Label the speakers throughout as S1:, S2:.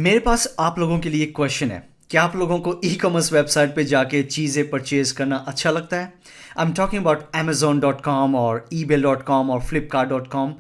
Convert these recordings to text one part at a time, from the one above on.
S1: मेरे पास आप लोगों के लिए एक क्वेश्चन है। क्या आप लोगों को ई कॉमर्स वेबसाइट पे जाके चीज़ें परचेज करना अच्छा लगता है? आई एम टॉकिंग अबाउट Amazon.com और eBay.com और Flipkart.com।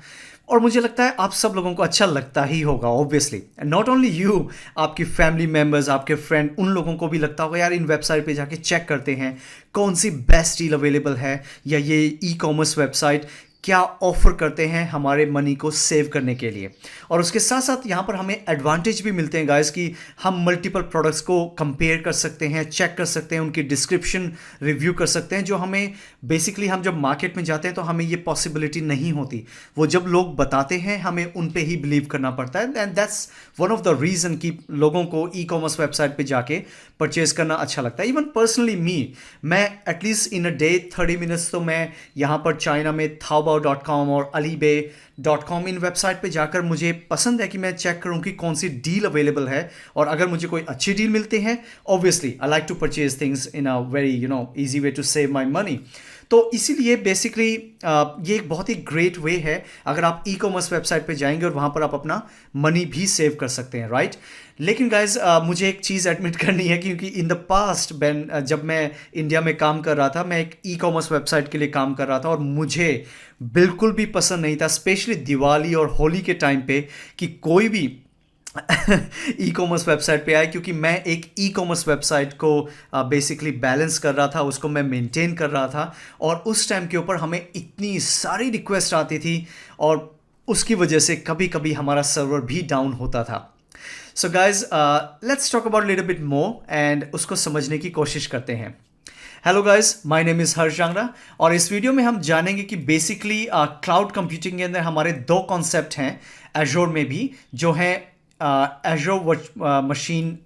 S1: और मुझे लगता है आप सब लोगों को अच्छा लगता ही होगा, ऑब्वियसली नॉट ओनली यू, आपकी फैमिली मेम्बर्स, आपके फ्रेंड, उन लोगों को भी लगता होगा यार इन वेबसाइट पे जाके चेक करते हैं कौन सी बेस्ट डील अवेलेबल है, या ये ई कॉमर्स वेबसाइट क्या ऑफर करते हैं हमारे मनी को सेव करने के लिए। और उसके साथ साथ यहाँ पर हमें एडवांटेज भी मिलते हैं गाइस कि हम मल्टीपल प्रोडक्ट्स को कंपेयर कर सकते हैं, चेक कर सकते हैं, उनकी डिस्क्रिप्शन रिव्यू कर सकते हैं, जो हमें बेसिकली हम जब मार्केट में जाते हैं तो हमें ये पॉसिबिलिटी नहीं होती। वो जब लोग बताते हैं हमें उन पे ही बिलीव करना पड़ता है, and that's one of the reason कि लोगों को ई कॉमर्स वेबसाइट पे जाके परचेज करना अच्छा लगता है। इवन पर्सनली मैं at least in a day 30 minutes तो मैं यहाँ पर चाइना में Taobao.com और Alibay.com इन वेबसाइट पे जाकर मुझे पसंद है कि मैं चेक करूँ कि कौन सी डील अवेलेबल है, और अगर मुझे कोई अच्छी डील मिलती है obviously I like to purchase things in a very easy way to save my money. तो इसीलिए बेसिकली ये एक बहुत ही ग्रेट वे है अगर आप ई कॉमर्स वेबसाइट पे जाएंगे और वहाँ पर आप अपना मनी भी सेव कर सकते हैं, राइट। लेकिन गाइज मुझे एक चीज़ एडमिट करनी है, क्योंकि इन द पास्ट जब मैं इंडिया में काम कर रहा था, मैं एक ई कॉमर्स वेबसाइट के लिए काम कर रहा था और मुझे बिल्कुल भी पसंद नहीं था, स्पेशली दिवाली और होली के टाइम पे, कि कोई भी ई कॉमर्स वेबसाइट पे आए, क्योंकि मैं एक ई कॉमर्स वेबसाइट को बेसिकली बैलेंस कर रहा था, उसको मैं मेंटेन कर रहा था, और उस टाइम के ऊपर हमें इतनी सारी रिक्वेस्ट आती थी और उसकी वजह से कभी कभी हमारा सर्वर भी डाउन होता था। So guys let's talk about little bit more and उसको समझने की कोशिश करते हैं। Hello guys, my name is Harsh Jangra, और इस वीडियो में हम जानेंगे कि बेसिकली क्लाउड कंप्यूटिंग के अंदर हमारे दो कॉन्सेप्ट हैं एजोर में भी, जो है एजोर मशीन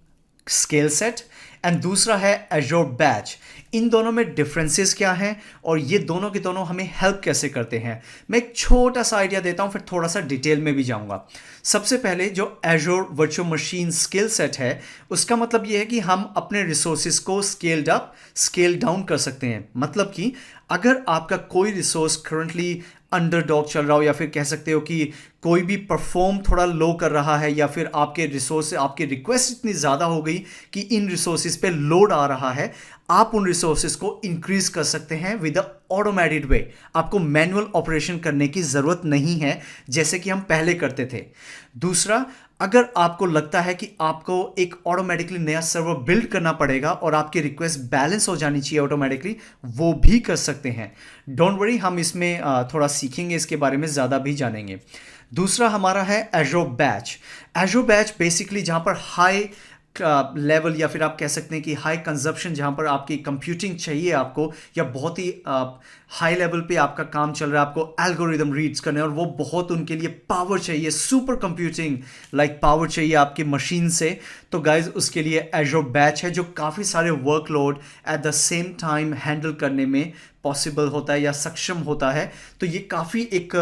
S1: स्केल सेट एंड दूसरा है एजोर बैच। इन दोनों में डिफरेंसेस क्या हैं और ये दोनों के दोनों हमें हेल्प कैसे करते हैं, मैं एक छोटा सा आइडिया देता हूं, फिर थोड़ा सा डिटेल में भी जाऊंगा। सबसे पहले जो एजोर वर्चुअल मशीन स्केल सेट है, उसका मतलब ये है कि हम अपने रिसोर्सेज को स्केल्ड अप स्केल डाउन कर सकते हैं। मतलब कि अगर आपका कोई रिसोर्स करंटली अंडरडॉग चल रहा हो, या फिर कह सकते हो कि कोई भी परफॉर्म थोड़ा लो कर रहा है, या फिर आपके रिसोर्स, आपकी रिक्वेस्ट इतनी ज़्यादा हो गई कि इन रिसोर्सेज पे लोड आ रहा है, आप उन रिसोर्सेज को इंक्रीज कर सकते हैं विद अ ऑटोमेटेड वे। आपको मैनुअल ऑपरेशन करने की ज़रूरत नहीं है जैसे कि हम पहले करते थे। दूसरा, अगर आपको लगता है कि आपको एक ऑटोमेटिकली नया सर्वर बिल्ड करना पड़ेगा और आपकी रिक्वेस्ट बैलेंस हो जानी चाहिए ऑटोमेटिकली, वो भी कर सकते हैं। डोंट वरी, हम इसमें थोड़ा सीखेंगे, इसके बारे में ज़्यादा भी जानेंगे। दूसरा हमारा है एजोर बैच। एजोर बैच बेसिकली जहाँ पर हाई लेवल, या फिर आप कह सकते हैं कि हाई कंजप्शन, जहाँ पर आपकी कंप्यूटिंग चाहिए आपको, या बहुत ही हाई लेवल पे आपका काम चल रहा है, आपको एल्गोरिदम रीड्स करने, और वो बहुत उनके लिए पावर चाहिए, सुपर कंप्यूटिंग लाइक पावर चाहिए आपकी मशीन से। तो गाइज उसके लिए एजोर बैच है, जो काफ़ी सारे workload at the same time handle करने में पॉसिबल होता है या सक्षम होता है। तो ये काफ़ी एक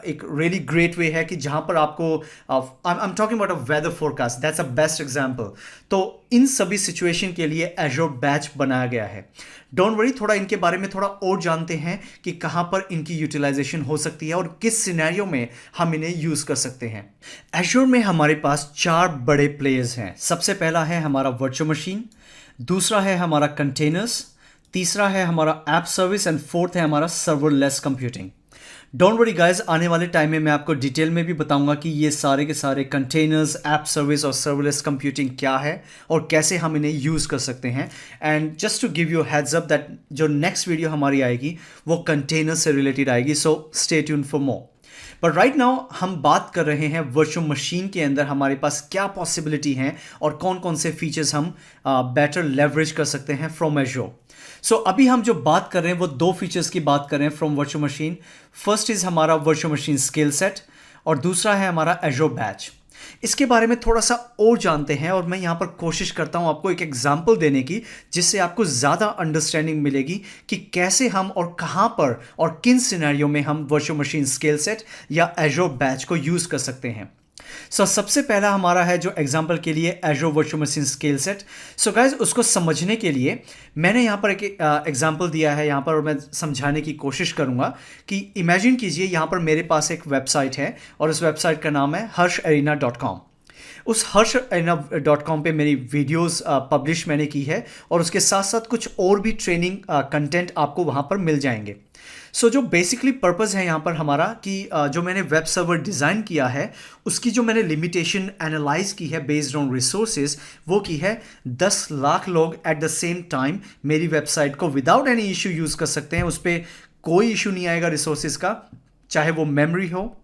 S1: रियली ग्रेट वे है कि जहाँ पर आपको I am talking about a weather forecast, that's a best example. तो इन सभी सिचुएशन के लिए एजोर बैच बनाया गया है। डोंट वरी, थोड़ा इनके बारे में थोड़ा और जानते हैं कि कहाँ पर इनकी यूटिलाइजेशन हो सकती है और किस सिनेरियो में हम इन्हें यूज़ कर सकते हैं। एजोर में हमारे पास 4 बड़े प्लेयर्स हैं। सबसे पहला है हमारा वर्चुअल मशीन, दूसरा है हमारा कंटेनर्स, तीसरा है हमारा ऐप सर्विस, एंड फोर्थ है हमारा serverless computing. Don't worry guys, आने वाले टाइम में मैं आपको डिटेल में भी बताऊंगा कि ये सारे के सारे कंटेनर्स, ऐप सर्विस और सर्वरलेस कंप्यूटिंग क्या है और कैसे हम इन्हें यूज़ कर सकते हैं। And just to give you heads up that जो नेक्स्ट वीडियो हमारी आएगी वो कंटेनर से रिलेटेड आएगी, so stay tune for more. But right now हम बात कर रहे हैं वर्चुअल मशीन के अंदर हमारे पास क्या पॉसिबिलिटी हैं और कौन कौन से फीचर्स हम बेटर लेवरेज कर सकते हैं फ्रॉम एजोर। सो अभी हम जो बात कर रहे हैं वो 2 फीचर्स की बात कर रहे हैं from virtual machine. First is हमारा वर्चुअल मशीन स्केल सेट, और दूसरा है हमारा एजोर बैच। इसके बारे में थोड़ा सा और जानते हैं, और मैं यहाँ पर कोशिश करता हूँ आपको एक एग्जांपल देने की, जिससे आपको ज़्यादा अंडरस्टैंडिंग मिलेगी कि कैसे हम और कहाँ पर और किन सिनेरियो में हम वर्चुअल मशीन स्केल सेट या एजोर बैच को यूज़ कर सकते हैं। सबसे पहला हमारा है जो एग्जांपल के लिए एजोर virtual machine scale set. So guys, उसको समझने के लिए मैंने यहाँ पर एक एग्जांपल दिया है यहाँ पर, और मैं समझाने की कोशिश करूँगा कि इमेजिन कीजिए यहाँ पर मेरे पास एक वेबसाइट है और उस वेबसाइट का नाम है harsharena.com। उस harsh.com पे मेरी वीडियोस पब्लिश मैंने की है, और उसके साथ साथ कुछ और भी ट्रेनिंग कंटेंट आपको वहाँ पर मिल जाएंगे। सो जो बेसिकली पर्पज़ है यहाँ पर हमारा कि जो मैंने वेब सर्वर डिज़ाइन किया है उसकी जो मैंने लिमिटेशन एनालाइज की है बेस्ड ऑन रिसोर्सेज, वो की है 10 लाख लोग एट द सेम टाइम मेरी वेबसाइट को विदाउट एनी इशू यूज़ कर सकते हैं। उस पर कोई इशू नहीं आएगा रिसोर्सेज का, चाहे वो मेमोरी हो,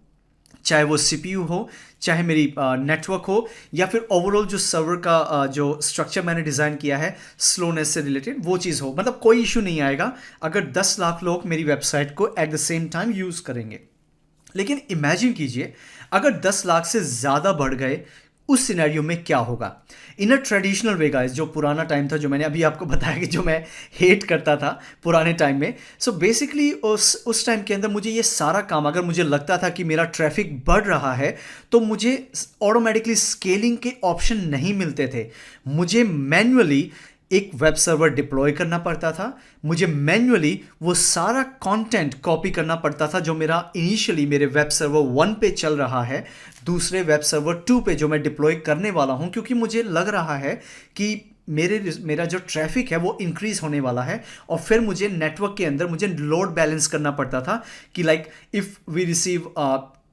S1: चाहे वो सीपीयू हो, चाहे मेरी नेटवर्क हो, या फिर ओवरऑल जो सर्वर का जो स्ट्रक्चर मैंने डिज़ाइन किया है स्लोनेस से रिलेटेड वो चीज़ हो। मतलब कोई इशू नहीं आएगा अगर 10 लाख लोग मेरी वेबसाइट को at the same time use करेंगे। लेकिन इमेजिन कीजिए अगर 10 लाख से ज़्यादा बढ़ गए, उस सिनेरियो में क्या होगा। इन अ ट्रेडिशनल वे गाइस, जो पुराना टाइम था, जो मैंने अभी आपको बताया कि जो मैं हेट करता था पुराने टाइम में, सो बेसिकली उस टाइम के अंदर मुझे ये सारा काम, अगर मुझे लगता था कि मेरा ट्रैफिक बढ़ रहा है तो मुझे ऑटोमेटिकली स्केलिंग के ऑप्शन नहीं मिलते थे। मुझे मैन्युअली एक वेब सर्वर डिप्लॉय करना पड़ता था, मुझे मैन्युअली वो सारा कंटेंट कॉपी करना पड़ता था जो मेरा इनिशियली मेरे वेब सर्वर 1 पे चल रहा है, दूसरे वेब सर्वर 2 पे जो मैं डिप्लॉय करने वाला हूं, क्योंकि मुझे लग रहा है कि मेरा जो ट्रैफिक है वो इंक्रीज होने वाला है। और फिर मुझे नेटवर्क के अंदर मुझे लोड बैलेंस करना पड़ता था कि like if we receive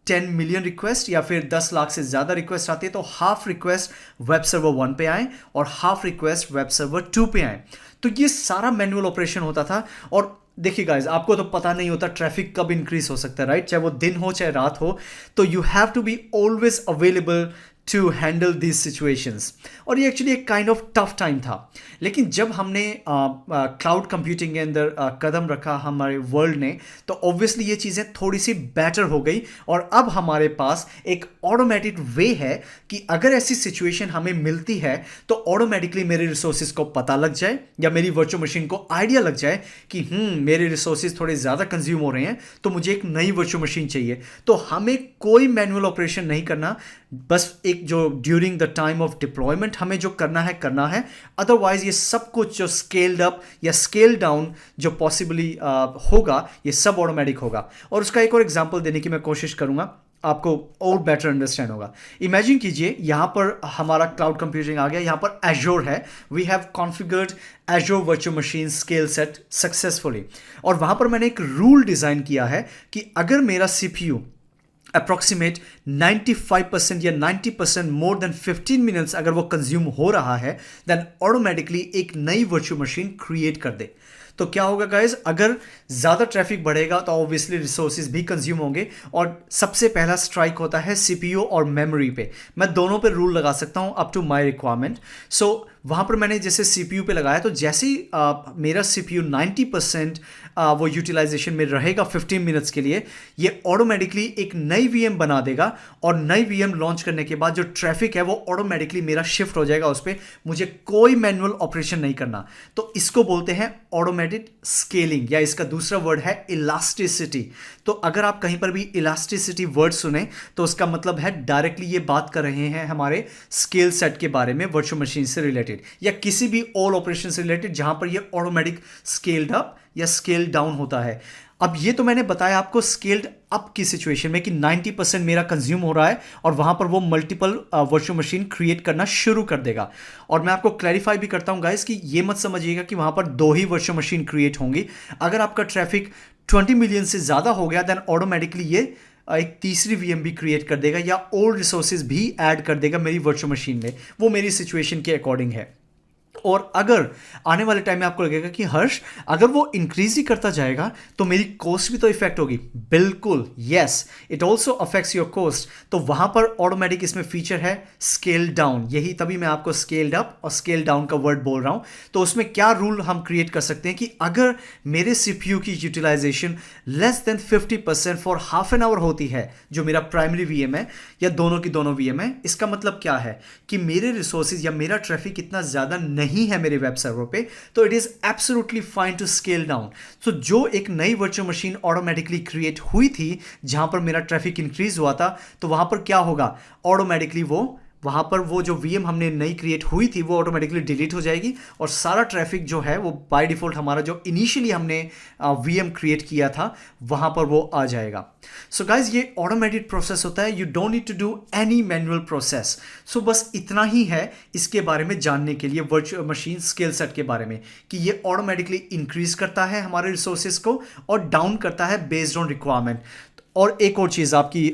S1: 10 million request या फिर 10 लाख से ज़्यादा रिक्वेस्ट आती है तो हाफ रिक्वेस्ट वेब सर्वर 1 पे आए और हाफ रिक्वेस्ट वेब सर्वर 2 पे आए। तो ये सारा मैनुअल ऑपरेशन होता था। और देखिए गाइज, आपको तो पता नहीं होता ट्रैफिक कब इंक्रीज हो सकता है, राइट? चाहे वो दिन हो चाहे रात हो, तो you have to be always available to handle these situations. और ये एक्चुअली एक काइंड ऑफ टफ टाइम था। लेकिन जब हमने क्लाउड कंप्यूटिंग के अंदर कदम रखा हमारे वर्ल्ड ने, तो ऑब्वियसली ये चीज़ें थोड़ी सी बेटर हो गई। और अब हमारे पास एक ऑटोमेटिक वे है कि अगर ऐसी सिचुएशन हमें मिलती है तो ऑटोमेटिकली मेरे रिसोर्सेज को पता लग जाए या मेरी वर्चुअल मशीन को आइडिया लग जाए कि मेरे रिसोर्सेज थोड़े ज़्यादा कंज्यूम हो रहे हैं तो मुझे एक नई वर्चुअल मशीन चाहिए। तो हमें कोई मैनुअल ऑपरेशन नहीं करना, बस एक जो during the time of deployment हमें जो करना है। अदरवाइज ये सब कुछ जो स्केल्ड अप या स्केल डाउन जो पॉसिबली होगा, ये सब ऑटोमेटिक होगा। और उसका एक और एग्जांपल देने की मैं कोशिश करूंगा, आपको और बेटर अंडरस्टैंड होगा। इमेजिन कीजिए यहाँ पर हमारा क्लाउड कंप्यूटिंग आ गया, यहाँ पर एजोर है, we have configured Azure virtual machine scale set successfully. और वहाँ पर मैंने एक रूल डिज़ाइन किया है कि अगर मेरा सीपीयू अप्रॉक्सीमेट 95% या 90% मोर देन 15 मिनट्स अगर वो कंज्यूम हो रहा है, देन ऑटोमेटिकली एक नई वर्चुअल मशीन क्रिएट कर दे। तो क्या होगा गाइज, अगर ज़्यादा ट्रैफिक बढ़ेगा तो ऑब्वियसली रिसोर्सेज भी कंज्यूम होंगे। और सबसे पहला स्ट्राइक होता है सीपीयू और मेमोरी पे। मैं दोनों पे रूल लगा सकता हूँ अप टू माय रिक्वायरमेंट। सो वहाँ पर मैंने जैसे सीपीयू पे लगाया, तो जैसे ही मेरा सीपीयू 90% वो यूटिलाइजेशन में रहेगा 15 मिनट्स के लिए, ये ऑटोमेटिकली एक नई वीएम बना देगा। और नई वीएम लॉन्च करने के बाद जो ट्रैफिक है वो ऑटोमेटिकली मेरा शिफ्ट हो जाएगा उस पर, मुझे कोई मैनुअल ऑपरेशन नहीं करना। तो इसको बोलते हैं ऑटोमेटेड स्केलिंग, या इसका दूसरा वर्ड है इलास्टिसिटी। तो अगर आप कहीं पर भी इलास्टिसिटी वर्ड सुने तो उसका मतलब है डायरेक्टली ये बात कर रहे हैं हमारे स्केल सेट के बारे में, वर्चुअल मशीन से रिलेटेड या किसी भी ऑल ऑपरेशन से रिलेटेड जहां पर ये ऑटोमेटिक स्केल्ड अप या स्केल डाउन होता है। अब ये तो मैंने बताया आपको स्केल्ड अप की सिचुएशन में कि 90% मेरा कंज्यूम हो रहा है और वहां पर वो मल्टीपल वर्चुअल मशीन क्रिएट करना शुरू कर देगा। और मैं आपको क्लैरिफाई भी करता हूं गाइस कि ये मत समझिएगा कि वहां पर 2 ही वर्चुअल मशीन क्रिएट होंगी। अगर आपका ट्रैफिक 20 मिलियन से ज़्यादा हो गया, देन ऑटोमेटिकली ये एक तीसरी वीएम भी क्रिएट कर देगा या और रिसोर्सेज भी ऐड कर देगा मेरी वर्चुअल मशीन में। वो मेरी सिचुएशन के अकॉर्डिंग है। और अगर आने वाले टाइम में आपको लगेगा कि हर्ष अगर वो इंक्रीज ही करता जाएगा तो मेरी कॉस्ट भी तो इफेक्ट होगी, बिल्कुल yes, it also affects your cost. तो वहां पर ऑटोमेटिक इसमें फीचर है स्केल डाउन। यही तभी मैं आपको स्केल्ड अप और स्केल डाउन का वर्ड बोल रहा हूं। तो उसमें क्या रूल हम क्रिएट कर सकते हैं कि अगर मेरे सीपीयू की utilization less than 50% for half an hour होती है, जो मेरा प्राइमरी वीएम है या दोनों की दोनों वीएम है, इसका मतलब क्या है कि मेरे रिसोर्सेज या मेरा ट्रैफिक इतना ज्यादा नहीं है मेरे वेब सर्वर पे, तो it is absolutely fine to scale down. तो जो एक नई वर्चुअल मशीन ऑटोमेटिकली क्रिएट हुई थी जहां पर मेरा ट्रैफिक इंक्रीज हुआ था, तो वहां पर क्या होगा, ऑटोमेटिकली वो वहाँ पर वो जो वीएम हमने नई क्रिएट हुई थी वो ऑटोमेटिकली डिलीट हो जाएगी और सारा ट्रैफिक जो है वो बाय डिफ़ॉल्ट हमारा जो इनिशियली हमने वीएम क्रिएट किया था वहाँ पर वो आ जाएगा। सो गाइज ये ऑटोमेटेड प्रोसेस होता है, you don't need to do any manual process. So बस इतना ही है इसके बारे में जानने के लिए वर्चुअल मशीन स्केल सेट के बारे में, कि ये ऑटोमेटिकली इंक्रीज करता है हमारे रिसोर्सेज को और डाउन करता है बेस्ड ऑन रिक्वायरमेंट। और एक और चीज़ आपकी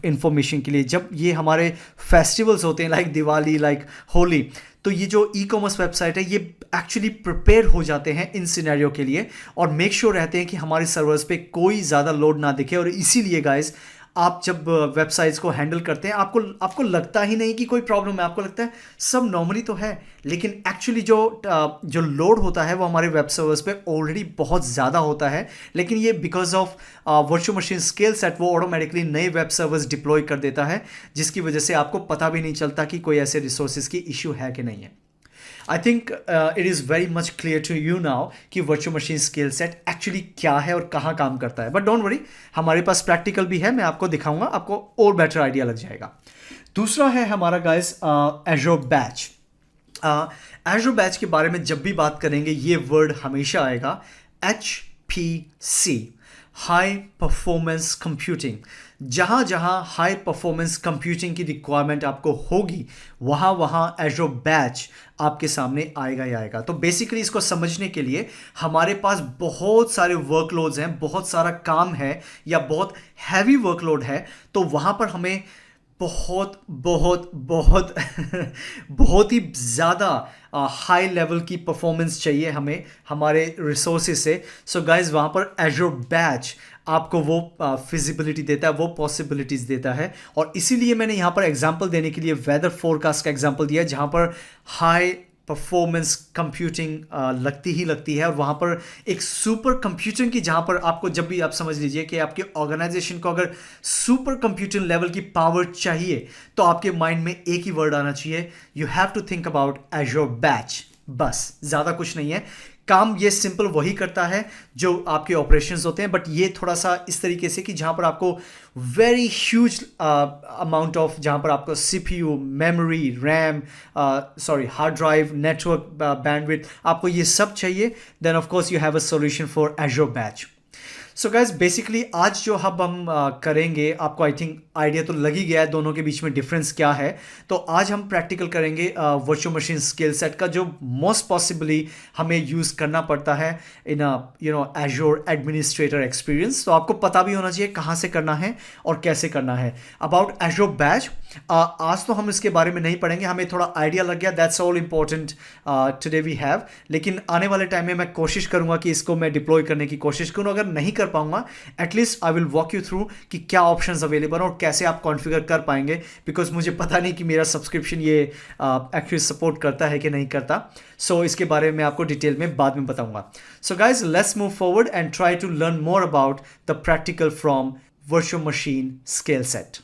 S1: इंफॉर्मेशन के लिए, जब ये हमारे फेस्टिवल्स होते हैं लाइक दिवाली, लाइक होली, तो ये जो ई कॉमर्स वेबसाइट है ये एक्चुअली प्रिपेयर हो जाते हैं इन सिनेरियो के लिए और मेक श्योर रहते हैं कि हमारे सर्वर्स पे कोई ज़्यादा लोड ना दिखे। और इसीलिए गाइज आप जब वेबसाइट्स को हैंडल करते हैं आपको लगता ही नहीं कि कोई प्रॉब्लम है, आपको लगता है सब नॉर्मली तो है, लेकिन एक्चुअली जो लोड होता है वो हमारे वेब सर्वर्स पे ऑलरेडी बहुत ज़्यादा होता है। लेकिन ये because of virtual machine scale set वो ऑटोमेटिकली नए वेब सर्वर्स डिप्लॉय कर देता है, जिसकी वजह से आपको पता भी नहीं चलता कि कोई ऐसे रिसोर्सेज की इश्यू है कि नहीं है। I think it is very much clear to you now कि virtual machine scale set actually क्या है और कहाँ काम करता है। बट डोंट वरी, हमारे पास प्रैक्टिकल भी है, मैं आपको दिखाऊंगा, आपको और बेटर आइडिया लग जाएगा। दूसरा है हमारा guys Azure batch. Azure batch के बारे में जब भी बात करेंगे ये वर्ड हमेशा आएगा, HPC, हाई परफॉर्मेंस कंप्यूटिंग। जहाँ जहाँ हाई परफॉर्मेंस कंप्यूटिंग की रिक्वायरमेंट आपको होगी वहाँ वहाँ एज़्योर बैच आपके सामने आएगा ही आएगा। तो बेसिकली इसको समझने के लिए हमारे पास बहुत सारे वर्कलोड्स हैं, बहुत सारा काम है या बहुत हैवी वर्कलोड है, तो वहाँ पर हमें बहुत बहुत बहुत बहुत ही ज़्यादा हाई लेवल की परफॉर्मेंस चाहिए हमें हमारे रिसोर्सेज से। सो गाइज वहाँ पर एज़्योर बैच आपको वो फिजिबिलिटी देता है, वो पॉसिबिलिटीज़ देता है। और इसीलिए मैंने यहाँ पर एग्जांपल देने के लिए वेदर फोरकास्ट का एग्जांपल दिया, जहाँ पर हाई परफॉर्मेंस कंप्यूटिंग लगती है और वहाँ पर एक सुपर कंप्यूटिंग की, जहाँ पर आपको जब भी आप समझ लीजिए कि आपके ऑर्गेनाइजेशन को अगर सुपर कंप्यूटिंग लेवल की पावर चाहिए तो आपके माइंड में एक ही वर्ड आना चाहिए, you have to think about Azure batch. बस ज़्यादा कुछ नहीं है, काम ये सिंपल वही करता है जो आपके ऑपरेशंस होते हैं, बट ये थोड़ा सा इस तरीके से कि जहाँ पर आपको वेरी ह्यूज अमाउंट ऑफ, जहाँ पर आपको CPU, memory, RAM, hard drive, network bandwidth, आपको ये सब चाहिए, then of course you have a solution for Azure batch. So guys basically आज जो हब हम करेंगे, आपको आई थिंक आइडिया तो लग ही गया है दोनों के बीच में डिफरेंस क्या है। तो आज हम प्रैक्टिकल करेंगे वर्चुअल मशीन स्केल सेट का, जो मोस्ट पॉसिबली हमें यूज़ करना पड़ता है इन एज़्योर एडमिनिस्ट्रेटर एक्सपीरियंस। तो आपको पता भी होना चाहिए कहाँ से करना है और कैसे करना है। अबाउट एज़्योर बैच आज तो हम इसके बारे में नहीं पढ़ेंगे, हमें थोड़ा आइडिया लग गया, that's all important today we have. लेकिन आने वाले टाइम में मैं कोशिश करूँगा कि इसको मैं डिप्लॉय करने की कोशिश करूँ, अगर नहीं कर पाऊंगा at least I will walk you through कि क्या ऑप्शंस अवेलेबल और कैसे आप कॉन्फ़िगर कर पाएंगे, बिकॉज मुझे पता नहीं कि मेरा सब्सक्रिप्शन ये एक्चुअली सपोर्ट करता है कि नहीं करता। सो इसके बारे में आपको डिटेल में बाद में बताऊंगा। So guys let's move forward and try to learn more about the practical from virtual machine scale set.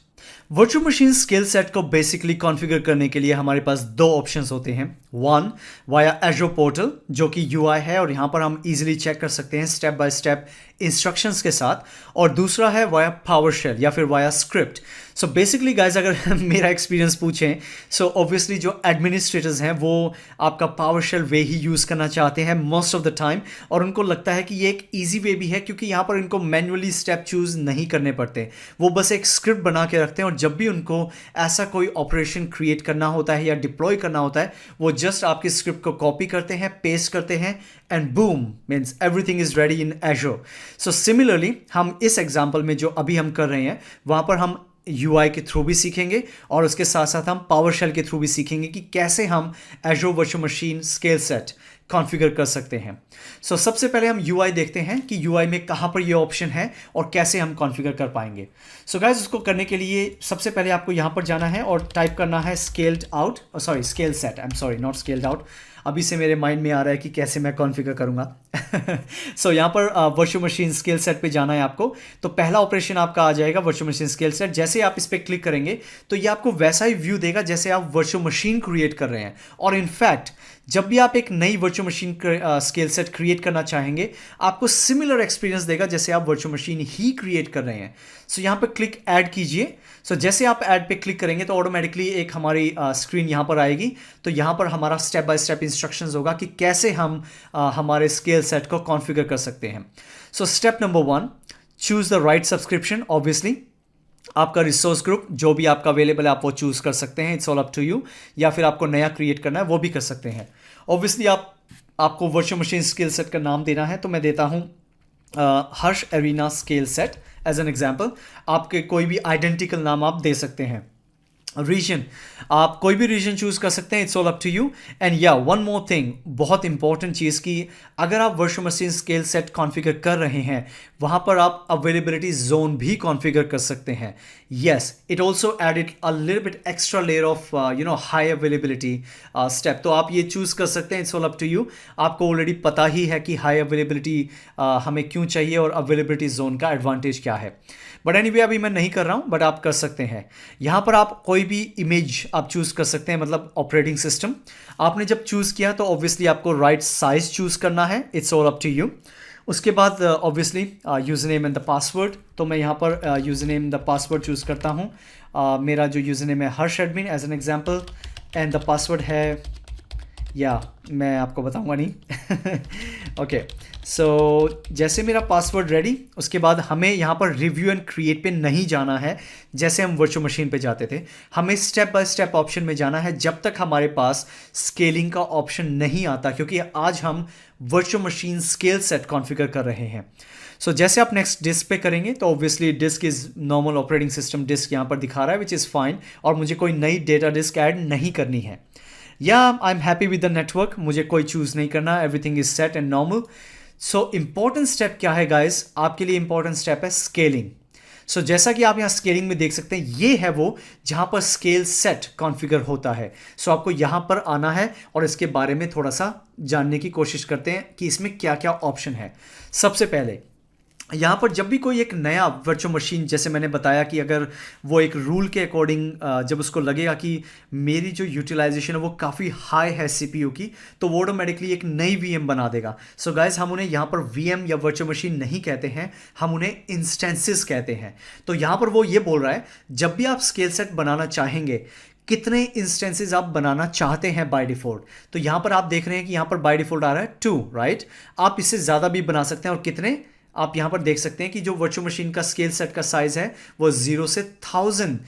S1: Virtual machine scale set को बेसिकली कॉन्फ़िगर करने के लिए हमारे पास दो ऑप्शंस होते हैं। वन वाया एज़्योर पोर्टल जो कि UI है और यहाँ पर हम इजीली चेक कर सकते हैं स्टेप बाय स्टेप इंस्ट्रक्शंस के साथ, और दूसरा है वाया पावरशेल या फिर via script. So basically guys अगर मेरा एक्सपीरियंस पूछें, सो ऑब्वियसली जो एडमिनिस्ट्रेटर्स हैं वो आपका पावरशेल वे ही यूज़ करना चाहते हैं मोस्ट ऑफ द टाइम, और उनको लगता है कि ये एक ईजी वे भी है क्योंकि यहाँ पर इनको मैन्युअली स्टेप चूज़ नहीं करने पड़ते, वो बस एक स्क्रिप्ट बना के रखते हैं और जब भी उनको ऐसा कोई ऑपरेशन क्रिएट करना होता है या डिप्लॉय करना होता है वो जस्ट आपकी स्क्रिप्ट को कॉपी करते हैं, पेस्ट करते हैं, and boom means everything is ready in Azure. So similarly हम इस एग्जांपल में जो अभी हम कर रहे हैं वहाँ पर हम UI के थ्रू भी सीखेंगे और उसके साथ साथ हम पावरशेल के थ्रू भी सीखेंगे कि कैसे हम Azure virtual machine scale set configure कर सकते हैं। सो सबसे पहले हम UI देखते हैं कि UI में कहाँ पर ये ऑप्शन है और कैसे हम कॉन्फ़िगर कर पाएंगे। सो गाइस उसको करने के लिए सबसे पहले आपको यहाँ पर जाना है और टाइप करना है scale set, I am sorry not scaled out, अभी से मेरे माइंड में आ रहा है कि कैसे मैं कॉन्फ़िगर करूँगा। सो यहाँ पर वर्चुअल मशीन स्केल सेट पे जाना है आपको। तो पहला ऑपरेशन आपका आ जाएगा वर्चुअल मशीन स्केल सेट। जैसे आप इस पर क्लिक करेंगे तो ये आपको वैसा ही व्यू देगा जैसे आप वर्चुअल मशीन क्रिएट कर रहे हैं, और इनफैक्ट जब भी आप एक नई virtual machine scale set create करना चाहेंगे, आपको सिमिलर एक्सपीरियंस देगा जैसे आप वर्चुअल मशीन ही क्रिएट कर रहे हैं। सो यहाँ पर क्लिक ऐड कीजिए। सो जैसे आप ऐड पे क्लिक करेंगे तो ऑटोमेटिकली एक हमारी स्क्रीन यहाँ पर आएगी। तो यहाँ पर हमारा स्टेप बाय स्टेप इंस्ट्रक्शंस होगा कि कैसे हम हमारे स्केल सेट को कॉन्फ़िगर कर सकते हैं। So step number 1, choose the right subscription. Obviously आपका रिसोर्स ग्रुप जो भी आपका अवेलेबल है आप वो चूज़ कर सकते हैं, it's all up to you. या फिर आपको नया क्रिएट करना है वो भी कर सकते हैं। ऑब्वियसली आपको वर्चुअल मशीन स्केल सेट का नाम देना है, तो मैं देता हूँ Harsh arena scale set as an example. आपके कोई भी आइडेंटिकल नाम आप दे सकते हैं। रीजन, आप कोई भी रीजन चूज कर सकते हैं, it's all up to you. And या वन मोर थिंग, बहुत इंपॉर्टेंट चीज़ की, अगर आप virtual machine scale set configure कर रहे हैं वहाँ पर आप अवेलेबिलिटी जोन भी कॉन्फ़िगर कर सकते हैं। Yes, it also added a little bit extra layer of high availability step. तो आप ये चूज़ कर सकते हैं, it's all up to you. आपको ऑलरेडी पता ही है कि हाई अवेलेबिलिटी हमें क्यों चाहिए और अवेलेबिलिटी जोन का एडवांटेज क्या है। बट एनीवे अभी मैं नहीं कर रहा हूँ, बट आप कर सकते हैं। यहाँ पर आप कोई भी इमेज आप चूज़ कर सकते हैं, मतलब ऑपरेटिंग सिस्टम। आपने जब चूज़ किया तो ऑब्वियसली आपको राइट साइज चूज़ करना है, it's all up to you. उसके बाद obviously user name and the password. तो मैं यहाँ पर user name the password choose करता हूँ। मेरा जो यूज़र नेम है Harsh admin as an example, and the password है, या मैं आपको बताऊंगा नहीं। ओके, सो जैसे मेरा पासवर्ड रेडी, उसके बाद हमें यहाँ पर रिव्यू एंड क्रिएट पे नहीं जाना है जैसे हम वर्चुअल मशीन पे जाते थे। हमें स्टेप बाय स्टेप ऑप्शन में जाना है जब तक हमारे पास स्केलिंग का ऑप्शन नहीं आता, क्योंकि आज हम virtual machine scale set configure कर रहे हैं। सो जैसे आप नेक्स्ट डिस्क पे करेंगे तो obviously disk is normal operating system disk यहाँ पर दिखा रहा है, विच इज़ फाइन। और मुझे कोई नई डेटा डिस्क ऐड नहीं करनी है। या I am happy with the network, मुझे कोई चूज़ नहीं करना, everything is set and normal. So important step क्या है गाइस, आपके लिए इंपॉर्टेंट स्टेप है स्केलिंग। सो जैसा कि आप यहाँ स्केलिंग में देख सकते हैं, ये है वो जहाँ पर स्केल सेट कॉन्फ़िगर होता है। सो आपको यहाँ पर आना है और इसके बारे में थोड़ा सा जानने की कोशिश करते हैं कि इसमें क्या क्या ऑप्शन है। सबसे पहले यहाँ पर जब भी कोई एक नया वर्चुअल मशीन, जैसे मैंने बताया कि अगर वो एक रूल के अकॉर्डिंग जब उसको लगेगा कि मेरी जो यूटिलाइजेशन है वो काफ़ी हाई है सीपीयू की, तो वो ऑटोमेटिकली एक नई वीएम बना देगा। सो गाइस, हम उन्हें यहाँ पर वीएम या वर्चुअल मशीन नहीं कहते हैं, हम उन्हें इंस्टेंसेस कहते हैं। तो यहाँ पर वो ये बोल रहा है जब भी आप स्केल सेट बनाना चाहेंगे, कितने इंस्टेंसेस आप बनाना चाहते हैं बाय डिफ़ॉल्ट। तो यहाँ पर आप देख रहे हैं कि यहाँ पर बाय डिफ़ॉल्ट आ रहा है 2, राइट। आप इससे ज़्यादा भी बना सकते हैं। और कितने, आप यहाँ पर देख सकते हैं कि जो वर्चुअल मशीन का स्केल सेट का साइज़ है वो 0 से 1000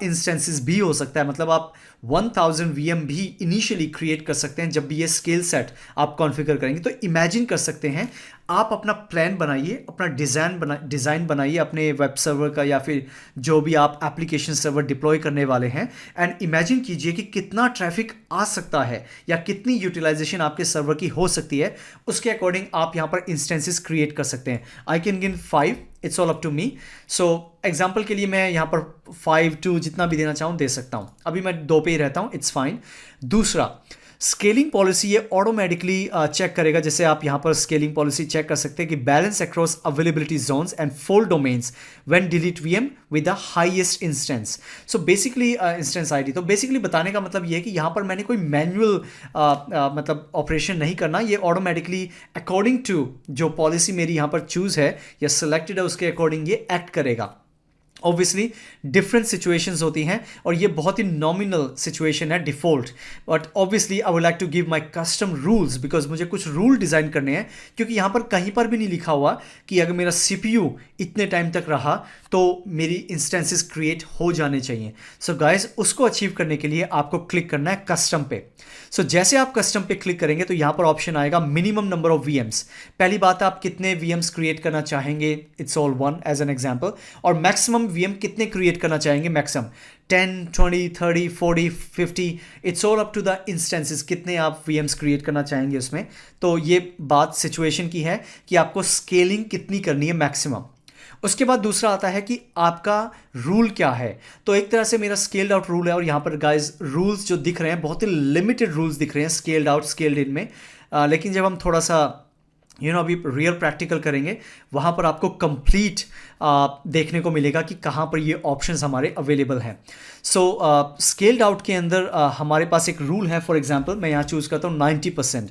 S1: इंस्टेंसेस भी हो सकता है। मतलब आप 1000 वीएम भी इनिशियली क्रिएट कर सकते हैं जब भी ये स्केल सेट आप कॉन्फ़िगर करेंगे। तो इमेजिन कर सकते हैं, आप अपना प्लान बनाइए, अपना डिज़ाइन बनाइए अपने वेब सर्वर का या फिर जो भी आप एप्लीकेशन सर्वर डिप्लॉय करने वाले हैं, एंड इमेजिन कीजिए कि कितना ट्रैफिक आ सकता है या कितनी यूटिलाइजेशन आपके सर्वर की हो सकती है। उसके अकॉर्डिंग आप यहाँ पर इंस्टेंसेस क्रिएट कर सकते हैं। I can give 5, it's all up to me. So example के लिए मैं यहाँ पर 5, 2 जितना भी देना चाहूँ दे सकता हूँ। अभी मैं 2 पे ही रहता हूँ, इट्स फाइन। दूसरा, स्केलिंग पॉलिसी ये ऑटोमेटिकली चेक करेगा। जैसे आप यहाँ पर स्केलिंग पॉलिसी चेक कर सकते हैं कि balance across availability zones and fault domains when delete VM with the highest instance. So basically instance ID, तो बेसिकली बताने का मतलब ये है कि यहाँ पर मैंने कोई मैनुअल मतलब ऑपरेशन नहीं करना, ये ऑटोमेटिकली अकॉर्डिंग टू जो पॉलिसी मेरी यहाँ पर चूज़ है या सिलेक्टेड है उसके अकॉर्डिंग ये एक्ट करेगा। ऑब्वियसली डिफरेंट सिचुएशंस होती हैं और ये बहुत ही नॉमिनल सिचुएशन है default, but obviously I would like to give my custom rules because मुझे कुछ रूल डिज़ाइन करने हैं, क्योंकि यहाँ पर कहीं पर भी नहीं लिखा हुआ कि अगर मेरा सीपीयू इतने टाइम तक रहा तो मेरी इंस्टेंसेस क्रिएट हो जाने चाहिए। सो गाइस, उसको अचीव करने के लिए आपको क्लिक करना है कस्टम पे। सो जैसे आप कस्टम पे क्लिक करेंगे तो यहाँ पर ऑप्शन आएगा मिनिमम नंबर ऑफ वीएम्स। पहली बात, आप कितने वीएम्स क्रिएट करना चाहेंगे, it's all 1 as an example. और मैक्सिमम वीएम कितने क्रिएट करना चाहेंगे, maximum 10, 20, 30, 40, 50, it's all up to the instances, कितने आप वीएम्स क्रिएट करना चाहेंगे उसमें। तो ये बात सिचुएशन की है कि आपको स्केलिंग कितनी करनी है, मैक्सिमम। उसके बाद दूसरा आता है कि आपका रूल क्या है। तो एक तरह से मेरा स्केल्ड आउट रूल है, और यहाँ पर गाइज रूल्स जो दिख रहे हैं बहुत ही लिमिटेड रूल्स दिख रहे हैं स्केल्ड आउट स्केल्ड इन में। लेकिन जब हम थोड़ा सा अभी रियल प्रैक्टिकल करेंगे, वहाँ पर आपको कंप्लीट देखने को मिलेगा कि कहाँ पर ये ऑप्शंस हमारे अवेलेबल हैं। सो स्केल्ड आउट के अंदर हमारे पास एक रूल है। फॉर एग्जांपल मैं यहाँ चूज़ करता हूँ 90%।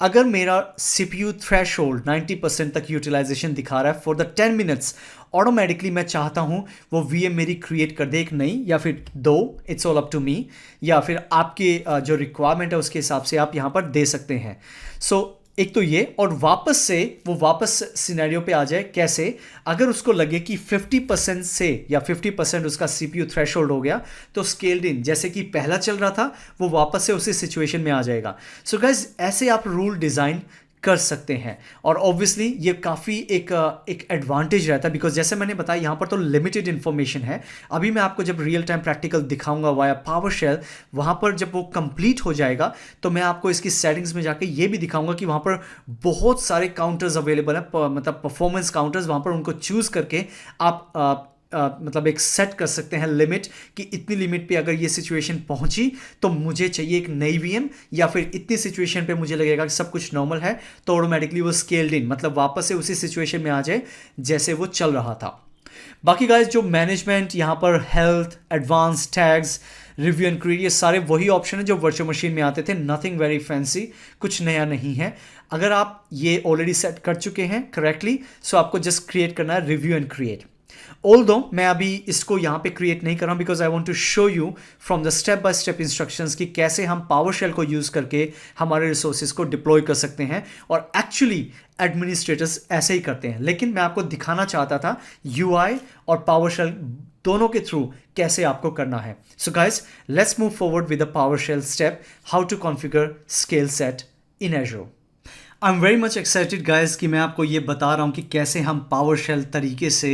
S1: अगर मेरा CPU थ्रेशोल्ड 90% तक यूटिलाइजेशन दिखा रहा है फॉर द 10 मिनट्स, ऑटोमेटिकली मैं चाहता हूँ वो VM मेरी क्रिएट कर दे एक नई, या फिर दो, it's all up to me, या फिर आपके जो रिक्वायरमेंट है उसके हिसाब से आप यहाँ पर दे सकते हैं। सो एक तो ये, और वापस से वो वापस सिनेरियो पे आ जाए कैसे, अगर उसको लगे कि 50% से या 50% उसका CPU थ्रेशोल्ड हो गया, तो स्केल्ड इन जैसे कि पहला चल रहा था वो वापस से उसी सिचुएशन में आ जाएगा। सो गाइज ऐसे आप रूल डिज़ाइन कर सकते हैं, और ऑब्वियसली ये काफ़ी एक एडवांटेज रहता है, बिकॉज जैसे मैंने बताया यहाँ पर तो लिमिटेड इन्फॉर्मेशन है। अभी मैं आपको जब रियल टाइम प्रैक्टिकल दिखाऊंगा वाया पावर शेल, वहाँ पर जब वो कंप्लीट हो जाएगा तो मैं आपको इसकी सेटिंग्स में जाके ये भी दिखाऊंगा कि वहाँ पर बहुत सारे काउंटर्स अवेलेबल हैं, मतलब परफॉर्मेंस काउंटर्स, वहाँ पर उनको चूज़ करके आप मतलब एक सेट कर सकते हैं लिमिट, कि इतनी लिमिट पे अगर ये सिचुएशन पहुंची तो मुझे चाहिए एक नई VM, या फिर इतनी सिचुएशन पे मुझे लगेगा कि सब कुछ नॉर्मल है तो ऑटोमेटिकली वो स्केल्ड इन, मतलब वापस से उसी सिचुएशन में आ जाए जैसे वो चल रहा था। बाकी गाइस जो मैनेजमेंट यहाँ पर health, advance tags, review and create, ये सारे वही ऑप्शन है जो वर्चुअल मशीन में आते थे। नथिंग वेरी फैंसी, कुछ नया नहीं है। अगर आप ये ऑलरेडी सेट कर चुके हैं करेक्टली, सो आपको जस्ट क्रिएट करना है रिव्यू एंड क्रिएट। ऑल्दो मैं अभी इसको यहाँ पे क्रिएट नहीं कर रहा हूँ, because I want to show you from the step by step instructions कि कैसे हम पावर शेल को यूज़ करके हमारे रिसोर्सेज को डिप्लॉय कर सकते हैं, और एक्चुअली एडमिनिस्ट्रेटर्स ऐसे ही करते हैं। लेकिन मैं आपको दिखाना चाहता था UI और पावर शेल दोनों के थ्रू कैसे आपको करना है। So guys let's move forward with the PowerShell step, how to configure scale set in Azure. I am very much excited guys कि मैं आपको ये बता रहा हूँ कि कैसे हम पावर शेल तरीके से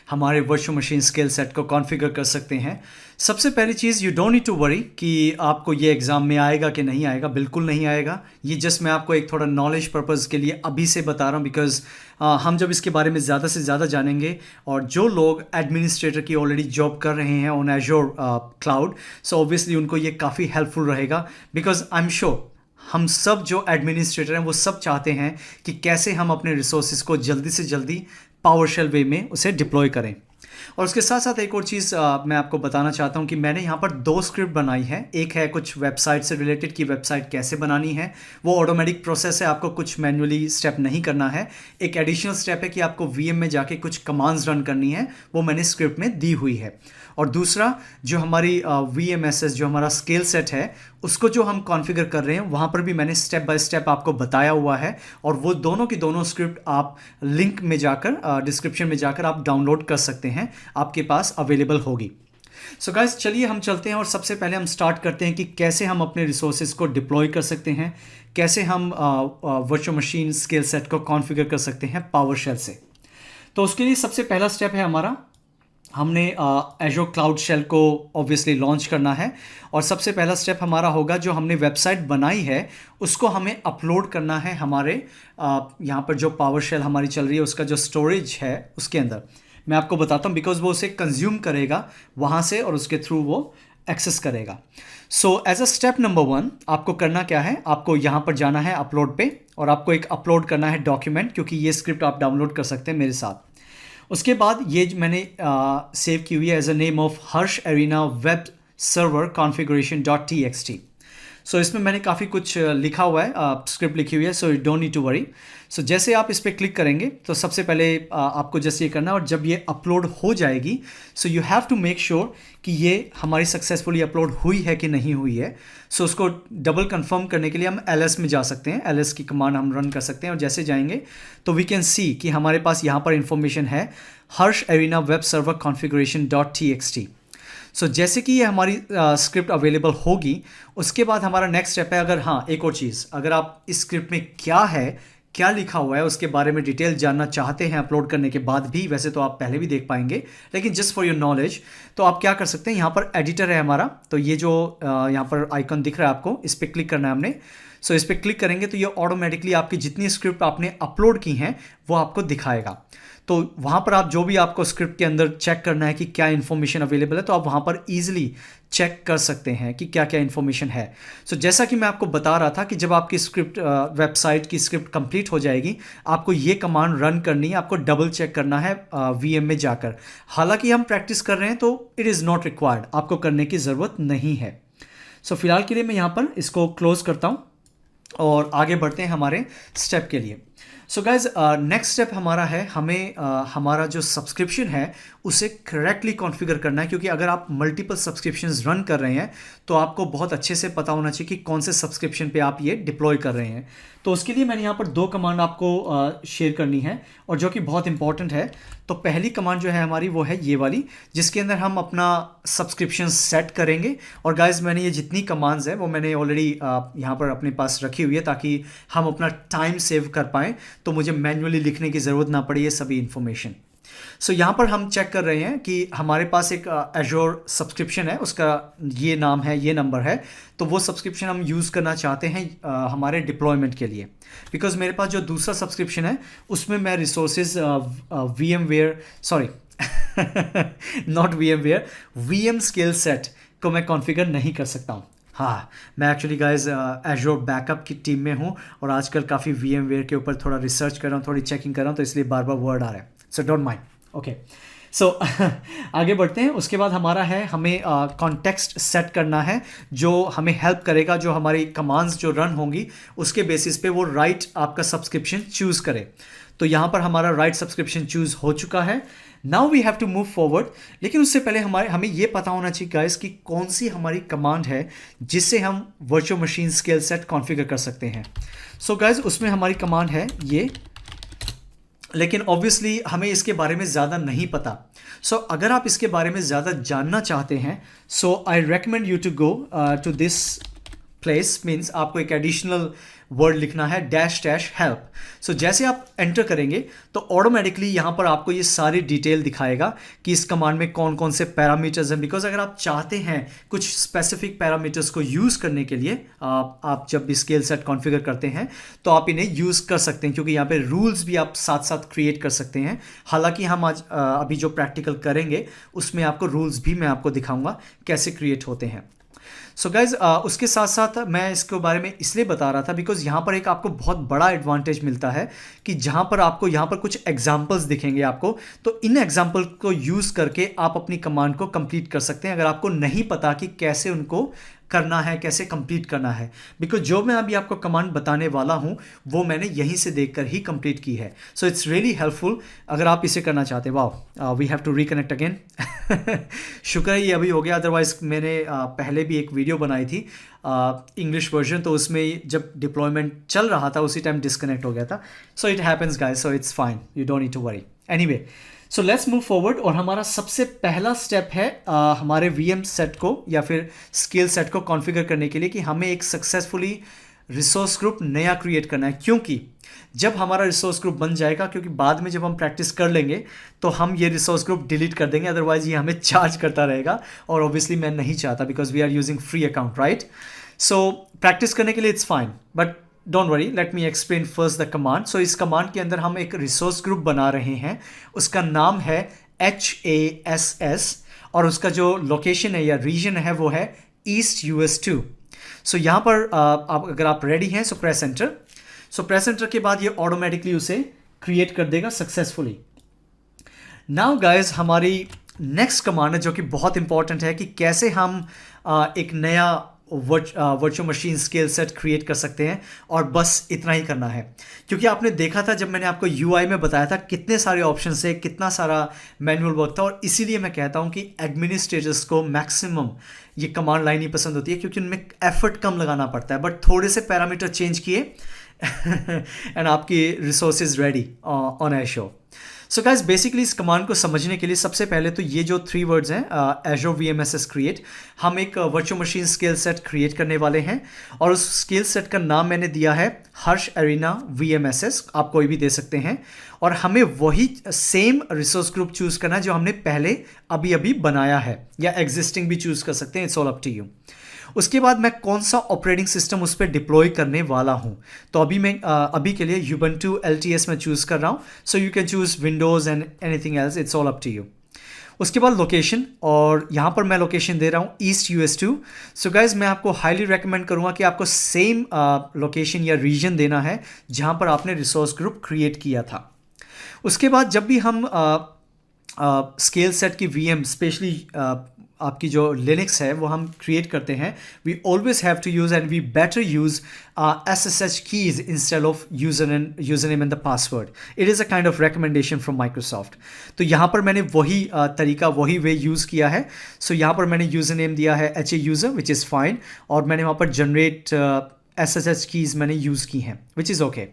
S1: हमारे वर्चुअल मशीन स्केल सेट को कॉन्फ़िगर कर सकते हैं। सबसे पहली चीज़, you don't need to worry कि आपको ये एग्ज़ाम में आएगा कि नहीं आएगा, बिल्कुल नहीं आएगा। ये जस्ट मैं आपको एक थोड़ा नॉलेज पर्पज़ के लिए अभी से बता रहा हूँ, बिकॉज हम जब इसके बारे में ज़्यादा से ज़्यादा जानेंगे, और जो लोग एडमिनिस्ट्रेटर की ऑलरेडी जॉब कर रहे हैं on Azure cloud, so obviously उनको ये काफ़ी हेल्पफुल रहेगा, बिकॉज आई एम श्योर हम सब जो एडमिनिस्ट्रेटर हैं वो सब चाहते हैं कि कैसे हम अपने रिसोर्सेज को जल्दी से जल्दी पावर शेल वे में उसे डिप्लॉय करें। और उसके साथ साथ एक और चीज़ मैं आपको बताना चाहता हूँ कि मैंने यहाँ पर 2 स्क्रिप्ट बनाई है। एक है कुछ वेबसाइट से रिलेटेड कि वेबसाइट कैसे बनानी है, वो ऑटोमेटिक प्रोसेस है, आपको कुछ मैन्युअली स्टेप नहीं करना है। एक एडिशनल स्टेप है कि आपको VM में जाके कुछ कमांड्स रन करनी है, वो मैंने स्क्रिप्ट में दी हुई है। और दूसरा जो हमारी VMSS जो हमारा स्केल सेट है, उसको जो हम कॉन्फ़िगर कर रहे हैं वहाँ पर भी मैंने स्टेप बाय स्टेप आपको बताया हुआ है, और वो दोनों की दोनों स्क्रिप्ट आप लिंक में जाकर डिस्क्रिप्शन में जाकर आप डाउनलोड कर सकते हैं, आपके पास अवेलेबल होगी। सो गाइस चलिए हम चलते हैं, और सबसे पहले हम स्टार्ट करते हैं कि कैसे हम अपने रिसोर्सेज को डिप्लॉय कर सकते हैं, कैसे हम वर्चुअल मशीन स्केल सेट को कॉन्फ़िगर कर सकते हैं पावर शेल से। तो उसके लिए सबसे पहला स्टेप है हमारा, हमने एज़्योर क्लाउड शेल को ऑब्वियसली लॉन्च करना है, और सबसे पहला स्टेप हमारा होगा जो हमने वेबसाइट बनाई है उसको हमें अपलोड करना है हमारे यहाँ पर जो पावर शेल हमारी चल रही है उसका जो स्टोरेज है उसके अंदर। मैं आपको बताता हूँ, बिकॉज वो उसे कंज्यूम करेगा वहाँ से और उसके थ्रू वो एक्सेस करेगा। So as a step number 1 आपको करना क्या है, आपको यहाँ पर जाना है अपलोड पे, और आपको एक अपलोड करना है डॉक्यूमेंट, क्योंकि ये स्क्रिप्ट आप डाउनलोड कर सकते हैं मेरे साथ। उसके बाद ये मैंने सेव की हुई है as a name of Harsh arena web server configuration.txt। So इसमें मैंने काफ़ी कुछ लिखा हुआ है, स्क्रिप्ट लिखी हुई है, so you don't need to worry. So जैसे आप इस पर क्लिक करेंगे तो सबसे पहले आपको जैसे ये करना है, और जब ये अपलोड हो जाएगी so you have to make sure कि ये हमारी सक्सेसफुली अपलोड हुई है कि नहीं हुई है। सो उसको डबल कंफर्म करने के लिए हम LS में जा सकते हैं, LS की कमांड हम रन कर सकते हैं, और जैसे जाएंगे तो वी कैन सी कि हमारे पास यहाँ पर इंफॉर्मेशन है हर्ष एरिना वेब सर्वर configuration.txt। सो जैसे कि ये हमारी स्क्रिप्ट अवेलेबल होगी, उसके बाद हमारा नेक्स्ट स्टेप है, अगर हाँ एक और चीज़, अगर आप इस स्क्रिप्ट में क्या लिखा हुआ है उसके बारे में डिटेल जानना चाहते हैं अपलोड करने के बाद भी, वैसे तो आप पहले भी देख पाएंगे, लेकिन जस्ट फॉर योर नॉलेज, तो आप क्या कर सकते हैं, यहाँ पर एडिटर है हमारा, तो ये जो यहाँ पर आइकन दिख रहा है आपको, इस पर क्लिक करना है हमने। सो इस पर क्लिक करेंगे तो ये ऑटोमेटिकली आपकी जितनी स्क्रिप्ट आपने अपलोड की हैं वो आपको दिखाएगा। तो वहाँ पर आप जो भी आपको स्क्रिप्ट के अंदर चेक करना है कि क्या इन्फॉर्मेशन अवेलेबल है, तो आप वहाँ पर ईजिली चेक कर सकते हैं कि क्या क्या इन्फॉर्मेशन है। सो जैसा कि मैं आपको बता रहा था कि जब आपकी स्क्रिप्ट वेबसाइट की स्क्रिप्ट कंप्लीट हो जाएगी, आपको ये कमांड रन करनी है, आपको डबल चेक करना है वीएम में जाकर। हालांकि हम प्रैक्टिस कर रहे हैं तो इट इज़ नॉट रिक्वायर्ड, आपको करने की ज़रूरत नहीं है। सो फिलहाल के लिए मैं यहाँ पर इसको क्लोज करता हूँ और आगे बढ़ते हैं हमारे स्टेप के लिए। सो गाइज नेक्स्ट स्टेप हमारा है, हमें हमारा जो सब्सक्रिप्शन है उसे करेक्टली कॉन्फ़िगर करना है, क्योंकि अगर आप मल्टीपल सब्सक्रिप्शंस रन कर रहे हैं तो आपको बहुत अच्छे से पता होना चाहिए कि कौन से सब्सक्रिप्शन पे आप ये डिप्लॉय कर रहे हैं। तो उसके लिए मैंने यहाँ पर 2 कमांड आपको शेयर करनी है और जो कि बहुत इंपॉर्टेंट है। तो पहली कमांड जो है हमारी वो है ये वाली, जिसके अंदर हम अपना सब्सक्रिप्शन सेट करेंगे। और गाइज मैंने ये जितनी कमांड्स हैं वो मैंने ऑलरेडी यहाँ पर अपने पास रखी हुई है ताकि हम अपना टाइम सेव कर पाएँ, तो मुझे मैन्युअली लिखने की ज़रूरत ना पड़े ये सभी इन्फॉर्मेशन। सो यहाँ पर हम चेक कर रहे हैं कि हमारे पास एक एजोर सब्सक्रिप्शन है, उसका ये नाम है, ये नंबर है। तो वो सब्सक्रिप्शन हम यूज़ करना चाहते हैं हमारे डिप्लॉयमेंट के लिए, बिकॉज मेरे पास जो दूसरा सब्सक्रिप्शन है उसमें मैं resources VMware sorry not VMware VM skill set को मैं कॉन्फ़िगर नहीं कर सकता हूँ। हाँ, मैं एक्चुअली गाइज एजोर बैकअप की टीम में हूँ और आजकल काफ़ी VMware के ऊपर थोड़ा रिसर्च कर रहा हूँ, थोड़ी चेकिंग कर रहा हूँ, तो इसलिए बार बार वर्ड आ रहा है, सो डोंट माइंड। ओके, सो आगे बढ़ते हैं। उसके बाद हमारा है, हमें कॉन्टेक्स्ट सेट करना है जो हमें हेल्प करेगा, जो हमारी कमांड्स जो रन होंगी उसके बेसिस पे वो राइट आपका सब्सक्रिप्शन चूज़ करे। तो यहाँ पर हमारा राइट सब्सक्रिप्शन चूज़ हो चुका है। Now we have to move forward, लेकिन उससे पहले हमें ये पता होना चाहिए गाइस कि कौन सी हमारी कमांड है जिससे हम virtual machine skill set configure कर सकते हैं। सो गाइस उसमें हमारी कमांड है ये, लेकिन ऑब्वियसली हमें इसके बारे में ज़्यादा नहीं पता। सो अगर आप इसके बारे में ज़्यादा जानना चाहते हैं, so I recommend you to go to this place, means आपको एक एडिशनल वर्ड लिखना है --help। सो जैसे आप एंटर करेंगे तो ऑटोमेटिकली यहाँ पर आपको ये सारी डिटेल दिखाएगा कि इस कमांड में कौन कौन से पैरामीटर्स हैं। बिकॉज अगर आप चाहते हैं कुछ स्पेसिफिक पैरामीटर्स को यूज़ करने के लिए, आप जब भी स्केल सेट कॉन्फ़िगर करते हैं तो आप इन्हें यूज़ कर सकते हैं, क्योंकि यहाँ पे रूल्स भी आप साथ साथ क्रिएट कर सकते हैं। हालांकि हम आज अभी जो प्रैक्टिकल करेंगे उसमें आपको रूल्स भी मैं आपको दिखाऊंगा कैसे क्रिएट होते हैं। सो गाइज उसके साथ साथ मैं इसके बारे में इसलिए बता रहा था बिकॉज यहाँ पर एक आपको बहुत बड़ा एडवांटेज मिलता है कि जहाँ पर आपको यहाँ पर कुछ एग्जाम्पल्स दिखेंगे आपको, तो इन एग्जाम्पल को यूज़ करके आप अपनी कमांड को कंप्लीट कर सकते हैं अगर आपको नहीं पता कि कैसे उनको करना है, कैसे कंप्लीट करना है। बिकॉज जो मैं अभी आपको कमांड बताने वाला हूँ वो मैंने यहीं से देखकर ही कंप्लीट की है। सो इट्स रियली हेल्पफुल अगर आप इसे करना चाहते हैं। Wow, we have to reconnect again. शुक्र है ये अभी हो गया, अदरवाइज मैंने पहले भी एक वीडियो बनाई थी इंग्लिश वर्जन, तो उसमें जब डिप्लॉयमेंट चल रहा था उसी टाइम डिस्कनेक्ट हो गया था। So it happens guys, so it's fine, you don't need to worry. Anyway, so let's move forward. और हमारा सबसे पहला स्टेप है हमारे VM सेट को या फिर स्किल सेट को कॉन्फ़िगर करने के लिए कि हमें एक सक्सेसफुली रिसोर्स ग्रुप नया क्रिएट करना है। क्योंकि जब हमारा रिसोर्स ग्रुप बन जाएगा, क्योंकि बाद में जब हम प्रैक्टिस कर लेंगे तो हम ये रिसोर्स ग्रुप डिलीट कर देंगे, अदरवाइज ये हमें चार्ज करता रहेगा और ऑब्वियसली मैं नहीं चाहता because we are using free account, right. So practice करने के लिए it's fine, but don't worry, let me explain first the command. So इस कमांड के अंदर हम एक रिसोर्स ग्रुप बना रहे हैं, उसका नाम है HASS और उसका जो लोकेशन है या रीजन है वो है ईस्ट US2। सो यहाँ पर अगर आप रेडी हैं सो प्रेस एंटर। सो प्रेस एंटर के बाद ये ऑटोमेटिकली उसे क्रिएट कर देगा सक्सेसफुली। नाउ गाइज हमारी नेक्स्ट कमांड है जो कि बहुत इंपॉर्टेंट है कि कैसे हम एक नया virtual machine skill set create कर सकते हैं। और बस इतना ही करना है, क्योंकि आपने देखा था जब मैंने आपको UI में बताया था कितने सारे ऑप्शन है, कितना सारा मैनुअल वर्क था। और इसीलिए मैं कहता हूं कि एडमिनिस्ट्रेटर्स को मैक्सिमम ये कमांड लाइन ही पसंद होती है, क्योंकि उनमें एफर्ट कम लगाना पड़ता है, बट थोड़े से पैरामीटर चेंज किए एंड आपकी resources ready on एजोर। So guys basically इस कमांड को समझने के लिए सबसे पहले तो ये जो 3 वर्ड्स हैं एजोर VMSS क्रिएट, हम एक virtual machine skill set create करने वाले हैं और उस स्किल सेट का नाम मैंने दिया है हर्ष एरिना VMSS, आप कोई भी दे सकते हैं। और हमें वही सेम रिसोर्स ग्रुप चूज़ करना है जो हमने पहले अभी बनाया है, या एग्जिस्टिंग भी चूज़ कर सकते हैं, it's all up to you. उसके बाद मैं कौन सा ऑपरेटिंग सिस्टम उस पर डिप्लॉय करने वाला हूँ। तो अभी के लिए Ubuntu LTS मैं चूज़ कर रहा हूँ। So you can choose Windows and anything else, it's all up to you. उसके बाद लोकेशन, और यहाँ पर मैं लोकेशन दे रहा हूँ ईस्ट US2। सो गाइज मैं आपको हाईली रेकमेंड करूँगा कि आपको सेम लोकेशन या रीजन देना है जहाँ पर आपने रिसोर्स ग्रुप क्रिएट किया था। उसके बाद जब भी हम स्केल सेट की VM स्पेशली आपकी जो लिनक्स है वो हम क्रिएट करते हैं, we always have to use and we better use SSH keys instead of user name and the password. It is a kind of recommendation from Microsoft. तो यहाँ पर मैंने वही तरीका, वही वे यूज़ किया है। सो यहाँ पर मैंने यूज़र नेम दिया है HA user, which is fine, और मैंने वहाँ पर जनरेट SSH कीज़ मैंने यूज़ की हैं, विच इज़ ओके।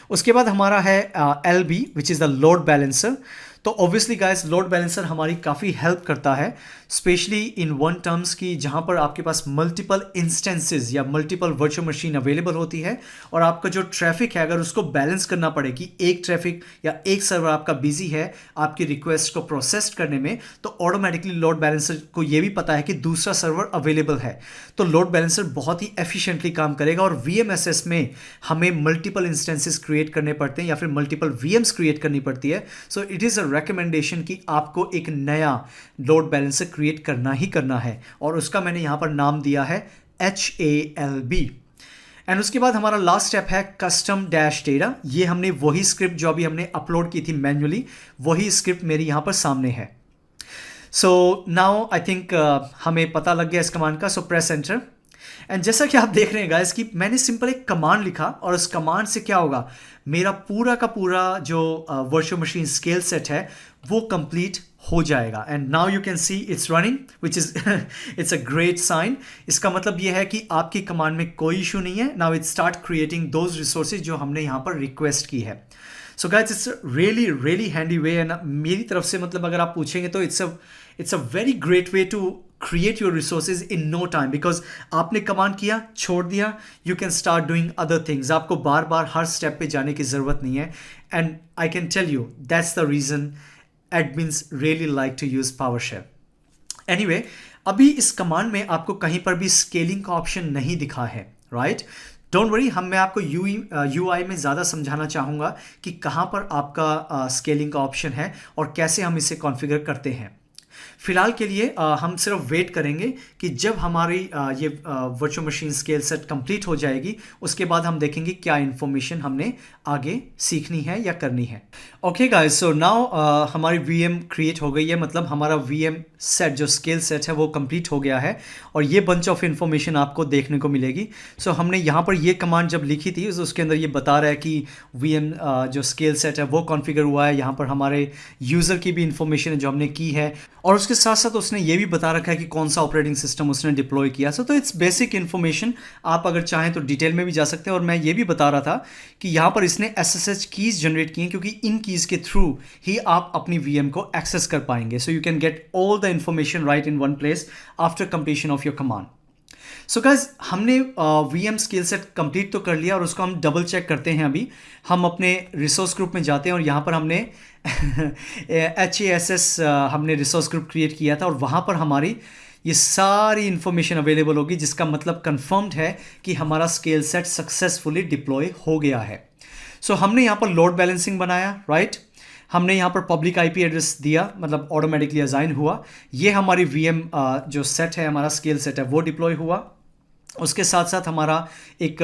S1: उसके बाद हमारा है LB, which is the load balancer. तो ऑब्वियसली गाइस लोड बैलेंसर हमारी काफ़ी हेल्प करता है, स्पेशली इन वन टर्म्स की जहाँ पर आपके पास मल्टीपल इंस्टेंसेस या मल्टीपल वर्चुअल मशीन अवेलेबल होती है, और आपका जो ट्रैफिक है अगर उसको बैलेंस करना पड़े कि एक ट्रैफिक या एक सर्वर आपका बिजी है आपकी रिक्वेस्ट को प्रोसेस करने में, तो ऑटोमेटिकली लोड बैलेंसर को ये भी पता है कि दूसरा सर्वर अवेलेबल है, तो लोड बैलेंसर बहुत ही एफिशिएंटली काम करेगा। और VMSS में हमें मल्टीपल इंस्टेंसेस क्रिएट करने पड़ते हैं या फिर मल्टीपल VMs क्रिएट करनी पड़ती है। So it is a recommendation कि आपको एक नया लोड बैलेंसर क्रिएट करना ही करना है, और उसका मैंने यहां पर नाम दिया है HALB। एंड उसके बाद हमारा लास्ट स्टेप है कस्टम डैश डेटा। ये हमने वही स्क्रिप्ट जो अभी हमने अपलोड की थी मैन्युअली, वही स्क्रिप्ट मेरी यहां पर सामने है। सो नाउ आई थिंक हमें पता लग गया इस कमांड का। सो प्रेस एंटर, एंड जैसा कि आप देख रहे हैं गाइस कि मैंने सिंपल एक कमांड लिखा, और उस कमांड से क्या होगा, मेरा पूरा का पूरा जो वर्चुअल मशीन स्केल सेट है वो कंप्लीट हो जाएगा। And now you can see it's running, which is it's a great sign. इसका मतलब ये है कि आपकी कमांड में कोई इशू नहीं है। Now it start creating those resources जो हमने यहाँ पर रिक्वेस्ट की है। So guys it's really really handy way, and मेरी तरफ से मतलब अगर आप पूछेंगे तो it's a very great way to create your resources in no time, because आपने कमांड किया, छोड़ दिया, you can start doing other things। आपको बार बार हर स्टेप पे जाने की ज़रूरत नहीं है। and I can tell you that's the reason admins really like to use PowerShell। anyway, अभी इस कमांड में आपको कहीं पर भी स्केलिंग का ऑप्शन नहीं दिखा है, राइट? डोंट वरी, मैं आपको UI में ज़्यादा समझाना चाहूँगा कि कहाँ पर आपका स्केलिंग का ऑप्शन है और कैसे हम इसे कॉन्फ़िगर करते हैं। फिलहाल के लिए हम सिर्फ वेट करेंगे कि जब हमारी ये virtual machine scale set complete हो जाएगी, उसके बाद हम देखेंगे क्या इन्फॉर्मेशन हमने आगे सीखनी है या करनी है। ओके गाइस, सो नाउ हमारी VM क्रिएट हो गई है, मतलब हमारा VM सेट जो स्केल सेट है वो कंप्लीट हो गया है, और ये बंच ऑफ इन्फॉर्मेशन आपको देखने को मिलेगी। सो हमने यहाँ पर ये कमांड जब लिखी थी उसके अंदर ये बता रहा है कि VM जो स्केल सेट है वो कॉन्फ़िगर हुआ है। यहाँ पर हमारे यूज़र की भी इंफॉर्मेशन है जो हमने की है, और उसके साथ साथ उसने ये भी बता रखा है कि कौन सा ऑपरेटिंग सिस्टम उसने डिप्लॉय किया। तो इट्स बेसिक इन्फॉर्मेशन, आप अगर चाहें तो डिटेल में भी जा सकते हैं। और मैं ये भी बता रहा था कि यहाँ पर इसने SSH कीज़ जनरेट की हैं, क्योंकि इन कीज़ के थ्रू ही आप अपनी VM को एक्सेस कर पाएंगे। सो you can get all the information right in one place after completion of your command. So guys, हमने VM स्किल सेट कंप्लीट तो कर लिया, और उसको हम डबल चेक करते हैं। अभी हम अपने रिसोर्स ग्रुप में जाते हैं, और यहाँ पर हमने HASS हमने रिसोर्स ग्रुप क्रिएट किया था, और वहाँ पर हमारी ये सारी इन्फॉर्मेशन अवेलेबल होगी, जिसका मतलब कंफर्म्ड है कि हमारा स्केल सेट सक्सेसफुली डिप्लॉय हो गया है। सो हमने यहाँ पर लोड बैलेंसिंग बनाया, राइट? हमने यहाँ पर पब्लिक IP एड्रेस दिया, मतलब ऑटोमेटिकली असाइन हुआ। ये हमारी VM जो सेट है, हमारा स्केल सेट है, वो डिप्लॉय हुआ। उसके साथ साथ हमारा एक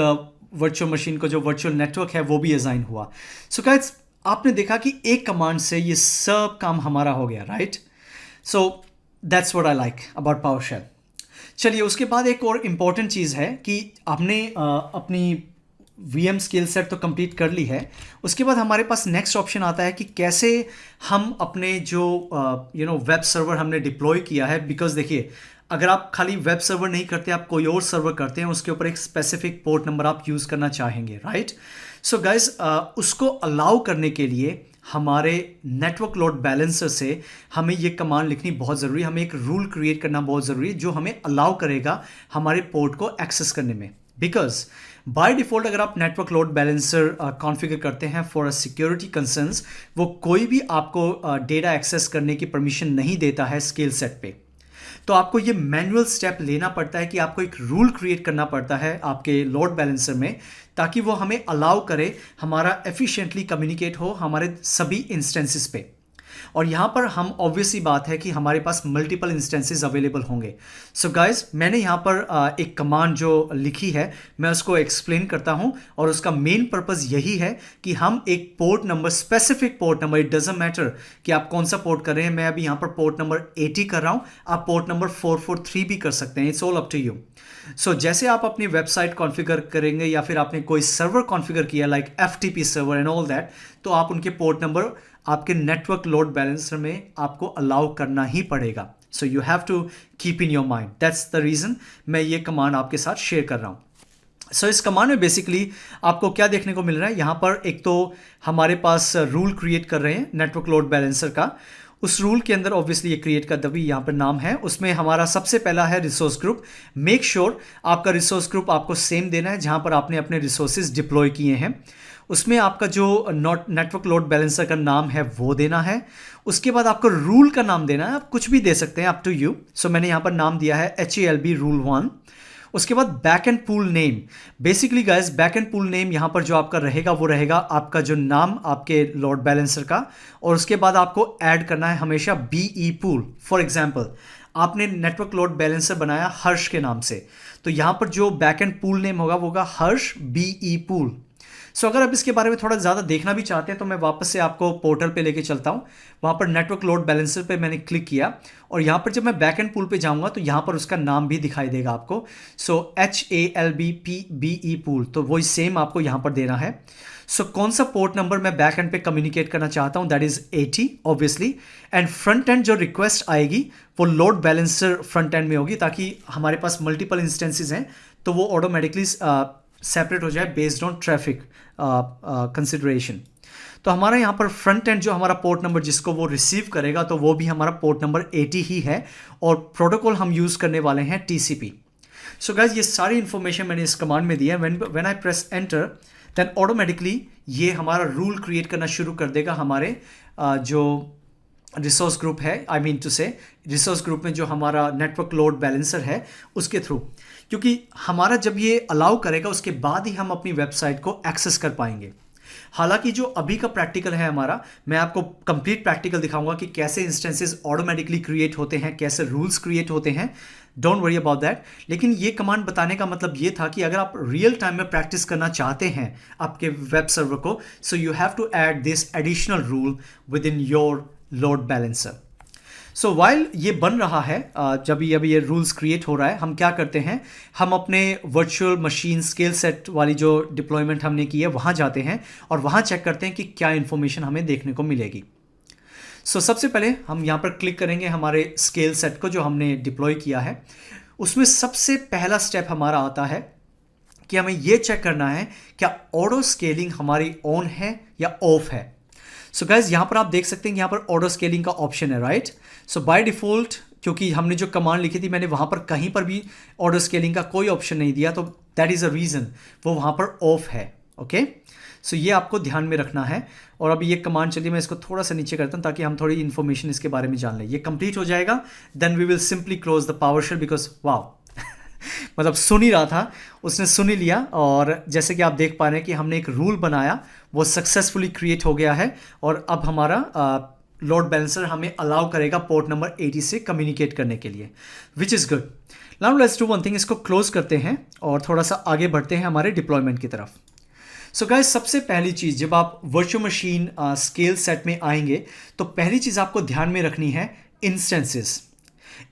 S1: वर्चुअल मशीन को जो वर्चुअल नेटवर्क है वो भी असाइन हुआ। सो गाइस, आपने देखा कि एक कमांड से ये सब काम हमारा हो गया, right? So that's what I like about PowerShell। चलिए, उसके बाद एक और इम्पॉर्टेंट चीज़ है कि आपने अपनी VM स्किल सेट तो कंप्लीट कर ली है। उसके बाद हमारे पास नेक्स्ट ऑप्शन आता है कि कैसे हम अपने जो वेब सर्वर हमने डिप्लॉय किया है, बिकॉज देखिए, अगर आप खाली वेब सर्वर नहीं करते, आप कोई और सर्वर करते हैं, उसके ऊपर एक स्पेसिफिक पोर्ट नंबर आप यूज़ करना चाहेंगे, राइट? सो गाइज, उसको अलाउ करने के लिए हमारे नेटवर्क लोड बैलेंसर से हमें ये कमांड लिखनी बहुत ज़रूरी है। हमें एक रूल क्रिएट करना बहुत ज़रूरी है जो हमें अलाउ करेगा हमारे पोर्ट को एक्सेस करने में। बिकॉज बाय डिफ़ॉल्ट अगर आप नेटवर्क लोड बैलेंसर कॉन्फ़िगर करते हैं फॉर अ सिक्योरिटी कंसर्न्स, वो कोई भी आपको डेटा एक्सेस करने की परमिशन नहीं देता है स्केल सेट पे। तो आपको ये मैनुअल स्टेप लेना पड़ता है कि आपको एक रूल क्रिएट करना पड़ता है आपके लोड बैलेंसर में, ताकि वो हमें अलाउ करे हमारा एफिशिएंटली कम्युनिकेट हो हमारे सभी इंस्टेंसेस पे। और यहाँ पर हम ऑब्वियसली बात है कि हमारे पास मल्टीपल इंस्टेंसेस अवेलेबल होंगे। सो गाइज, मैंने यहाँ पर एक कमांड जो लिखी है मैं उसको एक्सप्लेन करता हूँ, और उसका मेन पर्पस यही है कि हम एक port number, specific port number, it doesn't matter कि आप कौन सा पोर्ट कर रहे हैं। मैं अभी यहाँ पर पोर्ट नंबर 80 कर रहा हूँ, आप पोर्ट नंबर 443 भी कर सकते हैं, it's all up to you. So जैसे आप अपनी वेबसाइट कॉन्फ़िगर करेंगे या फिर आपने कोई सर्वर कॉन्फ़िगर किया like FTP server and all that, तो आप उनके पोर्ट नंबर आपके नेटवर्क लोड बैलेंसर में आपको अलाउ करना ही पड़ेगा। So you have to keep in your mind, that's the reason मैं ये कमांड आपके साथ शेयर कर रहा हूँ। सो इस कमांड में बेसिकली आपको क्या देखने को मिल रहा है, यहाँ पर एक तो हमारे पास रूल क्रिएट कर रहे हैं नेटवर्क लोड बैलेंसर का। उस रूल के अंदर ऑब्वियसली ये क्रिएट का तभी यहाँ पर नाम है, उसमें हमारा सबसे पहला है रिसोर्स ग्रुप। मेक श्योर आपका रिसोर्स ग्रुप आपको सेम देना है जहाँ पर आपने अपने रिसोर्सेज डिप्लॉय किए हैं। उसमें आपका जो नेटवर्क लोड बैलेंसर का नाम है वो देना है। उसके बाद आपको रूल का नाम देना है, आप कुछ भी दे सकते हैं, अप टू यू। सो मैंने यहाँ पर नाम दिया है HALB रूल 1। उसके बाद back and pool name. Basically guys, back and pool name यहाँ पर जो आपका रहेगा वो रहेगा आपका जो नाम आपके लोड बैलेंसर का, और उसके बाद आपको ऐड करना है हमेशा BE पूल। फॉर एग्जाम्पल, आपने नेटवर्क लोड बैलेंसर बनाया हर्ष के नाम से, तो यहाँ पर जो बैक एंड पूल नेम होगा वो होगा हर्ष BE पूल। सो अगर आप इसके बारे में थोड़ा ज़्यादा देखना भी चाहते हैं तो मैं वापस से आपको पोर्टल पे लेके चलता हूँ। वहाँ पर नेटवर्क लोड बैलेंसर पे मैंने क्लिक किया, और यहाँ पर जब मैं बैक एंड पूल पे जाऊँगा तो यहाँ पर उसका नाम भी दिखाई देगा आपको। सो HALBPBE पूल, तो वही सेम आपको यहाँ पर देना है। सो कौन सा पोर्ट नंबर मैं बैक एंड पे कम्युनिकेट करना चाहता हूँ, that is 80 obviously. And front end जो रिक्वेस्ट आएगी वो लोड बैलेंसर फ्रंट एंड में होगी, ताकि हमारे पास मल्टीपल इंस्टेंसेज हैं तो वो ऑटोमेटिकली सेपरेट हो जाए बेस्ड ऑन ट्रैफिक कंसिडरेशन। तो हमारा यहाँ पर फ्रंट एंड जो हमारा पोर्ट नंबर जिसको वो रिसीव करेगा तो वो भी हमारा पोर्ट नंबर 80 ही है, और प्रोटोकॉल हम यूज़ करने वाले हैं TCP। सो गाइज, ये सारी इन्फॉर्मेशन मैंने इस कमांड में दी है। When I press enter then automatically ये हमारा रूल क्रिएट करना शुरू कर देगा हमारे जो रिसोर्स ग्रुप है, आई मीन टू से रिसोर्स ग्रुप में जो हमारा नेटवर्क लोड बैलेंसर है उसके थ्रू, क्योंकि हमारा जब ये अलाउ करेगा उसके बाद ही हम अपनी वेबसाइट को एक्सेस कर पाएंगे। हालांकि जो अभी का प्रैक्टिकल है हमारा, मैं आपको कंप्लीट प्रैक्टिकल दिखाऊंगा कि कैसे इंस्टेंसेस ऑटोमेटिकली क्रिएट होते हैं, कैसे रूल्स क्रिएट होते हैं, डोंट वरी अबाउट दैट। लेकिन ये कमांड बताने का मतलब ये था कि अगर आप रियल टाइम में प्रैक्टिस करना चाहते हैं आपके वेब सर्वर को, so you have to add this additional rule within your load balancer. So while ये बन रहा है, जब अभी ये रूल्स क्रिएट हो रहा है, हम क्या करते हैं, हम अपने वर्चुअल मशीन स्केल सेट वाली जो डिप्लॉयमेंट हमने की है वहाँ जाते हैं और वहाँ चेक करते हैं कि क्या इन्फॉर्मेशन हमें देखने को मिलेगी। सो सबसे पहले हम यहाँ पर क्लिक करेंगे हमारे स्केल सेट को जो हमने डिप्लॉय किया है। उसमें सबसे पहला स्टेप हमारा आता है कि हमें ये चेक करना है क्या ऑटो स्केलिंग हमारी ऑन है या ऑफ है। सो गाइज, यहाँ पर आप देख सकते हैं कि यहाँ पर ऑटो स्केलिंग का ऑप्शन है, राइट। सो बाय डिफ़ॉल्ट क्योंकि हमने जो कमांड लिखी थी मैंने वहाँ पर कहीं पर भी ऑटो स्केलिंग का कोई ऑप्शन नहीं दिया, तो दैट इज़ अ रीज़न वो वहाँ पर ऑफ है। ओके, सो ये आपको ध्यान में रखना है। और अभी ये कमांड चलिए मैं इसको थोड़ा सा नीचे करता हूँ ताकि हम थोड़ी इन्फॉर्मेशन इसके बारे में जान लें। ये कंप्लीट हो जाएगा, then we will simply close the PowerShell because wow मतलब सुन ही रहा था, उसने सुन ही लिया। और जैसे कि आप देख पा रहे हैं कि हमने एक रूल बनाया, वो सक्सेसफुली क्रिएट हो गया है, और अब हमारा लोड बैलेंसर हमें अलाउ करेगा पोर्ट नंबर 80 से कम्युनिकेट करने के लिए, which is good. Now let's do one thing, इसको क्लोज करते हैं और थोड़ा सा आगे बढ़ते हैं हमारे डिप्लॉयमेंट की तरफ। सो गाइस, सबसे पहली चीज़ जब आप वर्चुअल मशीन स्केल सेट में आएंगे तो पहली चीज़ आपको ध्यान में रखनी है इंस्टेंसेस।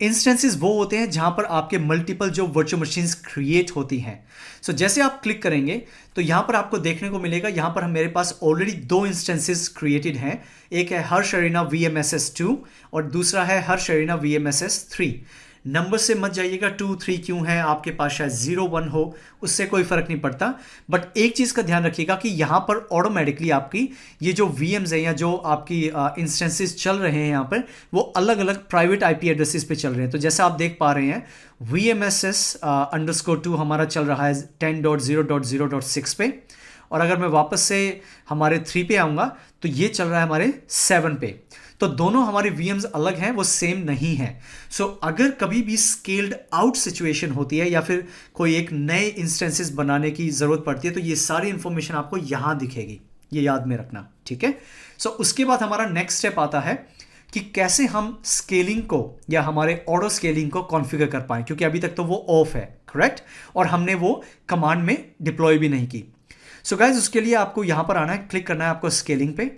S1: इंस्टेंसेस वो होते हैं जहां पर आपके मल्टीपल जो वर्चुअल मशीन्स क्रिएट होती हैं। सो जैसे आप क्लिक करेंगे तो यहां पर आपको देखने को मिलेगा, यहां पर मेरे पास ऑलरेडी 2 इंस्टेंसेस क्रिएटेड हैं। एक है हर्ष अरीना VMSS 2 और दूसरा है हर्ष अरीना VMSS 3। नंबर से मत जाइएगा 2 3 क्यों है, आपके पास शायद 0 1 हो, उससे कोई फर्क नहीं पड़ता। बट एक चीज़ का ध्यान रखिएगा कि यहाँ पर ऑटोमेटिकली आपकी ये जो VMs हैं या जो आपकी इंस्टेंसेस चल रहे हैं यहाँ पर, वो अलग अलग प्राइवेट IP एड्रेसेस पे चल रहे हैं। तो जैसे आप देख पा रहे हैं VMSS _2 हमारा चल रहा है 10.0.0.6 पे, और अगर मैं वापस से हमारे 3 पे आऊँगा तो ये चल रहा है हमारे 7 पे। तो दोनों हमारे VMs अलग हैं, वो सेम नहीं है। सो अगर कभी भी स्केल्ड आउट सिचुएशन होती है या फिर कोई एक नए इंस्टेंसेस बनाने की ज़रूरत पड़ती है तो ये सारी इंफॉर्मेशन आपको यहाँ दिखेगी, ये याद में रखना, ठीक है। सो उसके बाद हमारा नेक्स्ट स्टेप आता है कि कैसे हम स्केलिंग को या हमारे ऑटो स्केलिंग को कॉन्फ़िगर कर पाएँ, क्योंकि अभी तक तो वो ऑफ है, करेक्ट, और हमने वो कमांड में डिप्लॉय भी नहीं की। सो गाइज उसके लिए आपको यहाँ पर आना है, क्लिक करना है आपको स्केलिंग पे।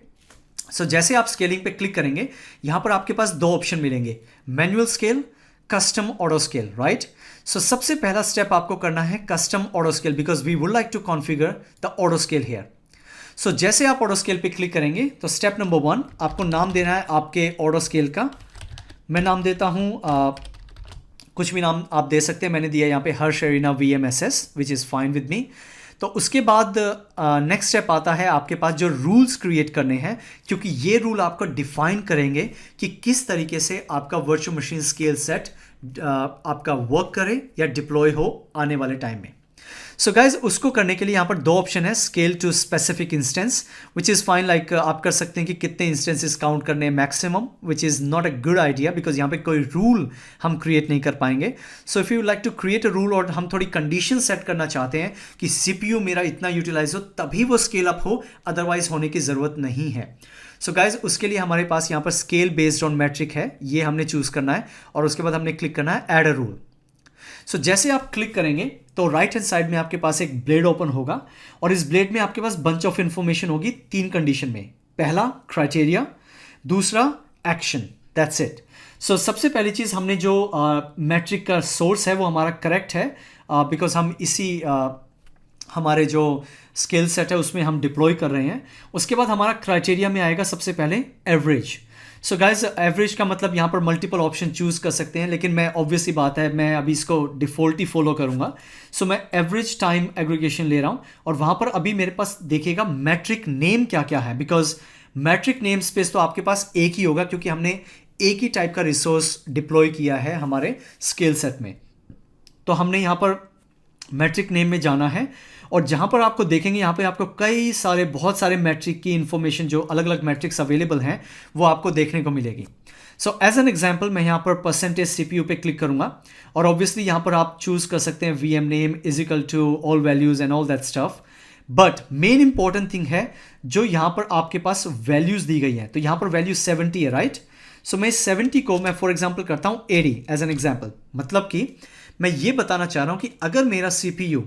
S1: सो जैसे आप स्केलिंग पे क्लिक करेंगे यहाँ पर आपके पास 2 ऑप्शन मिलेंगे, manual scale, custom auto scale, right. So सबसे पहला स्टेप आपको करना है custom auto scale, because we would like to configure the auto scale here. So जैसे आप ऑटो स्केल पे क्लिक करेंगे तो स्टेप नंबर 1 आपको नाम देना है आपके ऑटो स्केल का। मैं नाम देता हूँ कुछ भी नाम आप दे सकते हैं, मैंने दिया यहाँ पे Harsh arena VMSS, which is fine with me. तो उसके बाद नेक्स्ट स्टेप आता है आपके पास जो रूल्स क्रिएट करने हैं, क्योंकि ये रूल आपको डिफाइन करेंगे कि किस तरीके से आपका वर्चुअल मशीन स्केल सेट आपका वर्क करे या डिप्लॉय हो आने वाले टाइम में। सो गाइज उसको करने के लिए यहाँ पर 2 ऑप्शन है, scale to specific instance, which is fine, like आप कर सकते हैं कि कितने इंस्टेंसेस काउंट करने हैं maximum, which is not a good idea, because यहाँ पे कोई रूल हम क्रिएट नहीं कर पाएंगे। So if you like to create a rule और हम थोड़ी कंडीशन सेट करना चाहते हैं कि CPU मेरा इतना यूटिलाइज हो तभी वो स्केल अप हो, अदरवाइज होने की ज़रूरत नहीं है। सो गाइज उसके लिए हमारे पास यहाँ पर स्केल बेस्ड ऑन मैट्रिक है, ये हमने चूज़ करना है और उसके बाद हमने क्लिक करना है ऐड अ रूल। सो जैसे आप क्लिक करेंगे तो राइट हैंड साइड में आपके पास एक ब्लेड ओपन होगा और इस ब्लेड में आपके पास बंच ऑफ इंफॉर्मेशन होगी 3 कंडीशन में। पहला क्राइटेरिया, दूसरा एक्शन, दैट्स इट। सो सबसे पहली चीज़ हमने जो मैट्रिक का सोर्स है वो हमारा करेक्ट है, बिकॉज हम इसी हमारे जो स्केल सेट है उसमें हम डिप्लॉय कर रहे हैं। उसके बाद हमारा क्राइटेरिया में आएगा सबसे पहले एवरेज। सो गाइज एवरेज का मतलब यहाँ पर मल्टीपल ऑप्शन चूज़ कर सकते हैं, लेकिन मैं ऑब्वियसली बात है मैं अभी इसको डिफ़ॉल्ट ही फॉलो करूँगा। सो मैं एवरेज टाइम एग्रीगेशन ले रहा हूँ और वहाँ पर अभी मेरे पास देखिएगा मैट्रिक नेम क्या क्या है, बिकॉज मैट्रिक नेम स्पेस तो आपके पास एक ही होगा क्योंकि हमने एक ही टाइप का रिसोर्स डिप्लॉय किया है हमारे स्केल सेट में। तो हमने यहाँ पर मैट्रिक नेम में जाना है और जहाँ पर आपको देखेंगे यहाँ पे आपको कई सारे बहुत सारे मैट्रिक की इंफॉर्मेशन जो अलग अलग मैट्रिक्स अवेलेबल हैं वो आपको देखने को मिलेगी। सो एज एन एग्जांपल मैं यहाँ पर परसेंटेज CPU पे क्लिक करूँगा और ऑब्वियसली यहाँ पर आप चूज़ कर सकते हैं VM name is equal to all values and all that stuff. But main important thing है जो यहाँ पर आपके पास वैल्यूज़ दी गई हैं, तो यहाँ पर वैल्यू 70 है, राइट। सो मैं 70 को मैं फॉर एग्जाम्पल करता हूँ 80 एज एन एग्जाम्पल, मतलब कि मैं ये बताना चाह रहा हूँ कि अगर मेरा CPU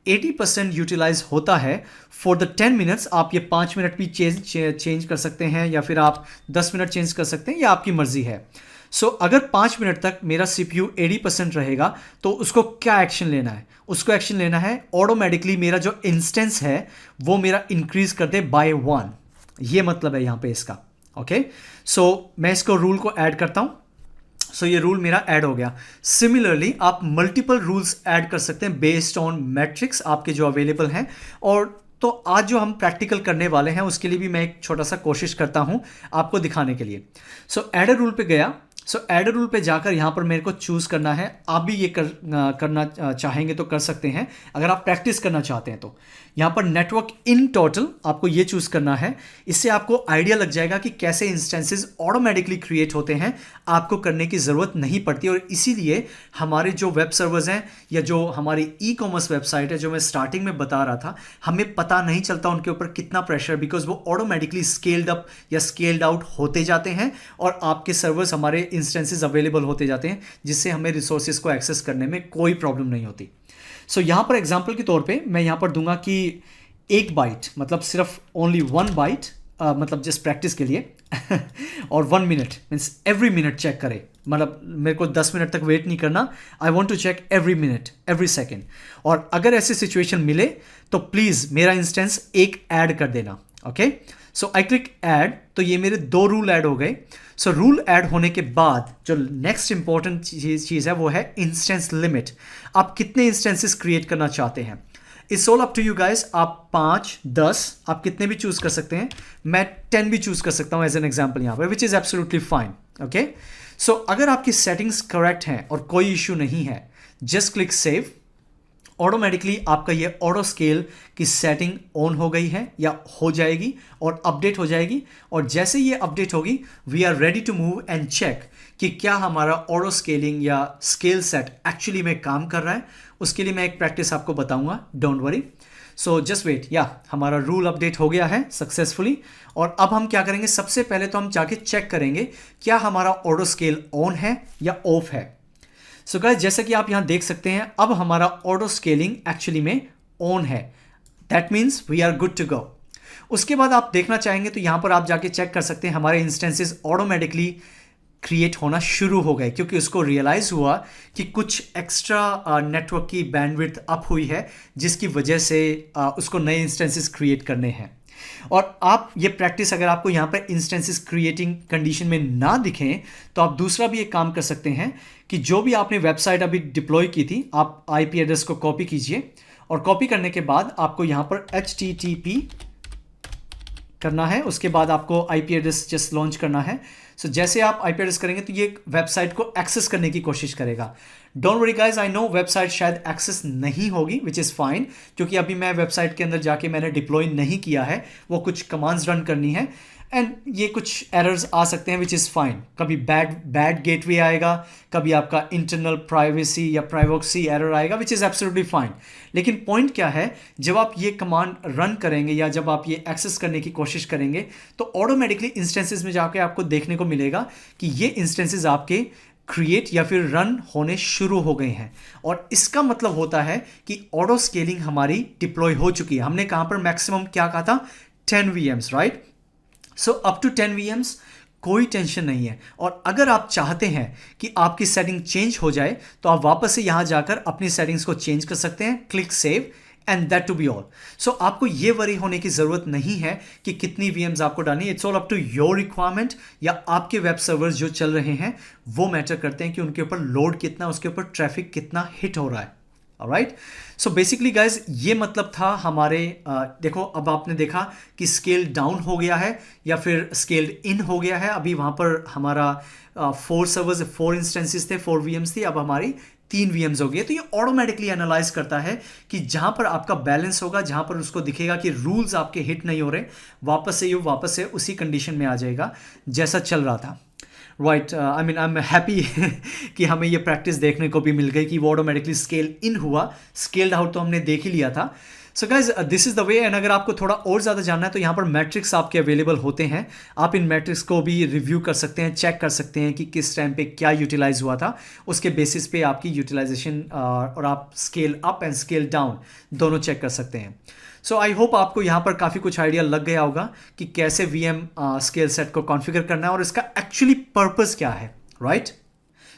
S1: 80% यूटिलाइज होता है फॉर द 10 मिनट्स, आप ये 5 मिनट भी चेंज कर सकते हैं या फिर आप 10 मिनट चेंज कर सकते हैं, या आपकी मर्जी है। सो अगर 5 मिनट तक मेरा CPU 80% रहेगा तो उसको क्या एक्शन लेना है, उसको एक्शन लेना है ऑटोमेटिकली मेरा जो इंस्टेंस है वो मेरा इंक्रीज कर दे बाय 1, ये मतलब है यहाँ पे इसका, ओके। सो मैं इसको रूल को ऐड करता हूँ। सो ये रूल मेरा ऐड हो गया। सिमिलरली आप मल्टीपल रूल्स ऐड कर सकते हैं बेस्ड ऑन मैट्रिक्स आपके जो अवेलेबल हैं। और तो आज जो हम प्रैक्टिकल करने वाले हैं उसके लिए भी मैं एक छोटा सा कोशिश करता हूं आपको दिखाने के लिए। सो ऐड अ रूल पे गया। सो ऐड रूल पे जाकर यहाँ पर मेरे को चूज़ करना है, आप भी ये करना चाहेंगे तो कर सकते हैं अगर आप प्रैक्टिस करना चाहते हैं तो। यहाँ पर नेटवर्क इन टोटल आपको ये चूज़ करना है, इससे आपको आइडिया लग जाएगा कि कैसे इंस्टेंसेस ऑटोमेटिकली क्रिएट होते हैं, आपको करने की ज़रूरत नहीं पड़ती। और इसीलिए हमारे जो वेब सर्वर्स हैं या जो हमारी ई-कॉमर्स वेबसाइट है जो मैं स्टार्टिंग में बता रहा था, हमें पता नहीं चलता उनके ऊपर कितना प्रेशर, बिकॉज वो ऑटोमेटिकली स्केल्ड अप या स्केल्ड आउट होते जाते हैं और आपके सर्वर्स हमारे इंस्टेंसेस अवेलेबल होते जाते हैं, जिससे हमें रिसोर्सेज को एक्सेस करने में कोई प्रॉब्लम नहीं होती। सो यहाँ पर एग्जांपल के तौर पे मैं यहाँ पर दूंगा कि 1 बाइट मतलब सिर्फ ओनली 1 बाइट, मतलब जस्ट प्रैक्टिस के लिए और 1 minute means every minute check करे, मतलब मेरे को 10 मिनट तक वेट नहीं करना, I want to check every minute every second. और अगर ऐसी सिचुएशन मिले तो प्लीज़ मेरा इंस्टेंस एक ऐड कर देना, okay. So I click add, तो ये मेरे 2 रूल ऐड हो गए। सो रूल ऐड होने के बाद जो नेक्स्ट इंपॉर्टेंट चीज़ है वो है इंस्टेंस लिमिट। आप कितने इंस्टेंसेस क्रिएट करना चाहते हैं, it's all up to you guys. आप 5, 10 आप कितने भी चूज़ कर सकते हैं, मैं 10 भी चूज़ कर सकता हूँ एज एन एग्जाम्पल यहाँ पर, which is absolutely fine, okay. So अगर आपकी सेटिंग्स करेक्ट हैं और कोई इशू नहीं है, जस्ट क्लिक सेव ऑटोमेटिकली आपका ये ऑटो स्केल की सेटिंग ऑन हो गई है या हो जाएगी और अपडेट हो जाएगी। और जैसे ये अपडेट होगी we are ready to move and check कि क्या हमारा ऑटो स्केलिंग या स्केल सेट एक्चुअली में काम कर रहा है। उसके लिए मैं एक प्रैक्टिस आपको बताऊंगा, don't worry. So just wait, या हमारा रूल अपडेट हो गया है सक्सेसफुली। और अब हम क्या करेंगे, सबसे पहले तो हम जाके चेक करेंगे क्या हमारा ऑटो स्केल ऑन है या ऑफ है। सो गाइस, जैसा कि आप यहां देख सकते हैं अब हमारा ऑटो स्केलिंग एक्चुअली में ऑन है। That means we are good to go. उसके बाद आप देखना चाहेंगे तो यहां पर आप जाके चेक कर सकते हैं हमारे इंस्टेंसेस ऑटोमेटिकली क्रिएट होना शुरू हो गए, क्योंकि उसको रियलाइज हुआ कि कुछ एक्स्ट्रा नेटवर्क की बैंडविड्थ अप हुई है, जिसकी वजह से उसको नए इंस्टेंसेस क्रिएट करने हैं। और आप ये प्रैक्टिस अगर आपको यहाँ पर इंस्टेंसेस क्रिएटिंग कंडीशन में ना दिखें तो आप दूसरा भी एक काम कर सकते हैं कि जो भी आपने वेबसाइट अभी डिप्लॉय की थी, आप आईपी एड्रेस को कॉपी कीजिए और कॉपी करने के बाद आपको यहाँ पर HTTP करना है। उसके बाद आपको आईपी एड्रेस जस्ट लॉन्च करना है। सो जैसे आप आईपी एड्रेस करेंगे तो ये वेबसाइट को एक्सेस करने की कोशिश करेगा। Don't worry guys, I know website शायद एक्सेस नहीं होगी, विच इज़ फाइन, क्योंकि अभी मैं वेबसाइट के अंदर जाके मैंने डिप्लॉय नहीं किया है, वो कुछ कमांड्स रन करनी है एंड ये कुछ एरर्स आ सकते हैं, विच इज़ फाइन। कभी बैड गेटवे आएगा, कभी आपका इंटरनल प्राइवेसी या प्राइवेसी एरर आएगा, विच इज़ एब्सोल्युटली फाइन। लेकिन पॉइंट क्या है, जब आप ये कमांड रन करेंगे या जब आप ये एक्सेस करने की कोशिश करेंगे तो ऑटोमेटिकली इंस्टेंसेस में जाके आपको देखने को मिलेगा कि ये इंस्टेंसेस आपके क्रिएट या फिर रन होने शुरू हो गए हैं। और इसका मतलब होता है कि ऑटो स्केलिंग हमारी डिप्लॉय हो चुकी है। हमने कहाँ पर मैक्सिमम क्या कहा था, 10 VMs, right. So up to 10 VMs कोई टेंशन नहीं है। और अगर आप चाहते हैं कि आपकी सेटिंग चेंज हो जाए तो आप वापस से यहाँ जाकर अपनी सेटिंग्स को चेंज कर सकते हैं, click save and that to be all. So आपको ये वरी होने की ज़रूरत नहीं है कि कितनी VMs आपको डालनी है। It's all up to your requirement, या आपके वेब सर्वर्स जो चल रहे हैं वो मैटर करते हैं कि उनके ऊपर लोड कितना, उसके ऊपर ट्रैफिक कितना हिट हो रहा है। ऑलराइट, सो बेसिकली गाइज ये मतलब था हमारे देखो अब आपने देखा कि स्केल डाउन हो गया है या फिर स्केल्ड इन हो गया है। अभी वहाँ पर हमारा 4 सर्वर्स, 4 इंस्टेंसेस थे, 4 VMs थी, अब हमारी 3 VMs हो गई। तो ये ऑटोमेटिकली एनालाइज करता है कि जहाँ पर आपका बैलेंस होगा, जहाँ पर उसको दिखेगा कि रूल्स आपके हिट नहीं हो रहे, वापस से उसी कंडीशन में आ जाएगा जैसा चल रहा था। Right, I mean I am happy कि हमें ये प्रैक्टिस देखने को भी मिल गई कि वो ऑटोमेटिकली स्केल इन हुआ। स्केल्ड आउट तो हमने देख ही लिया था। So guys, this is the way. And अगर आपको थोड़ा और ज़्यादा जानना है तो यहाँ पर मैट्रिक्स आपके अवेलेबल होते हैं। आप इन मैट्रिक्स को भी रिव्यू कर सकते हैं, चेक कर सकते हैं कि किस टाइम पे क्या यूटिलाइज हुआ था। उसके बेसिस पे आपकी यूटिलाइजेशन और आप scale up and scale down दोनों चेक कर सकते हैं। सो आई होप आपको यहाँ पर काफ़ी कुछ आइडिया लग गया होगा कि कैसे VM स्केल सेट को कॉन्फ़िगर करना है और इसका एक्चुअली पर्पस क्या है, right.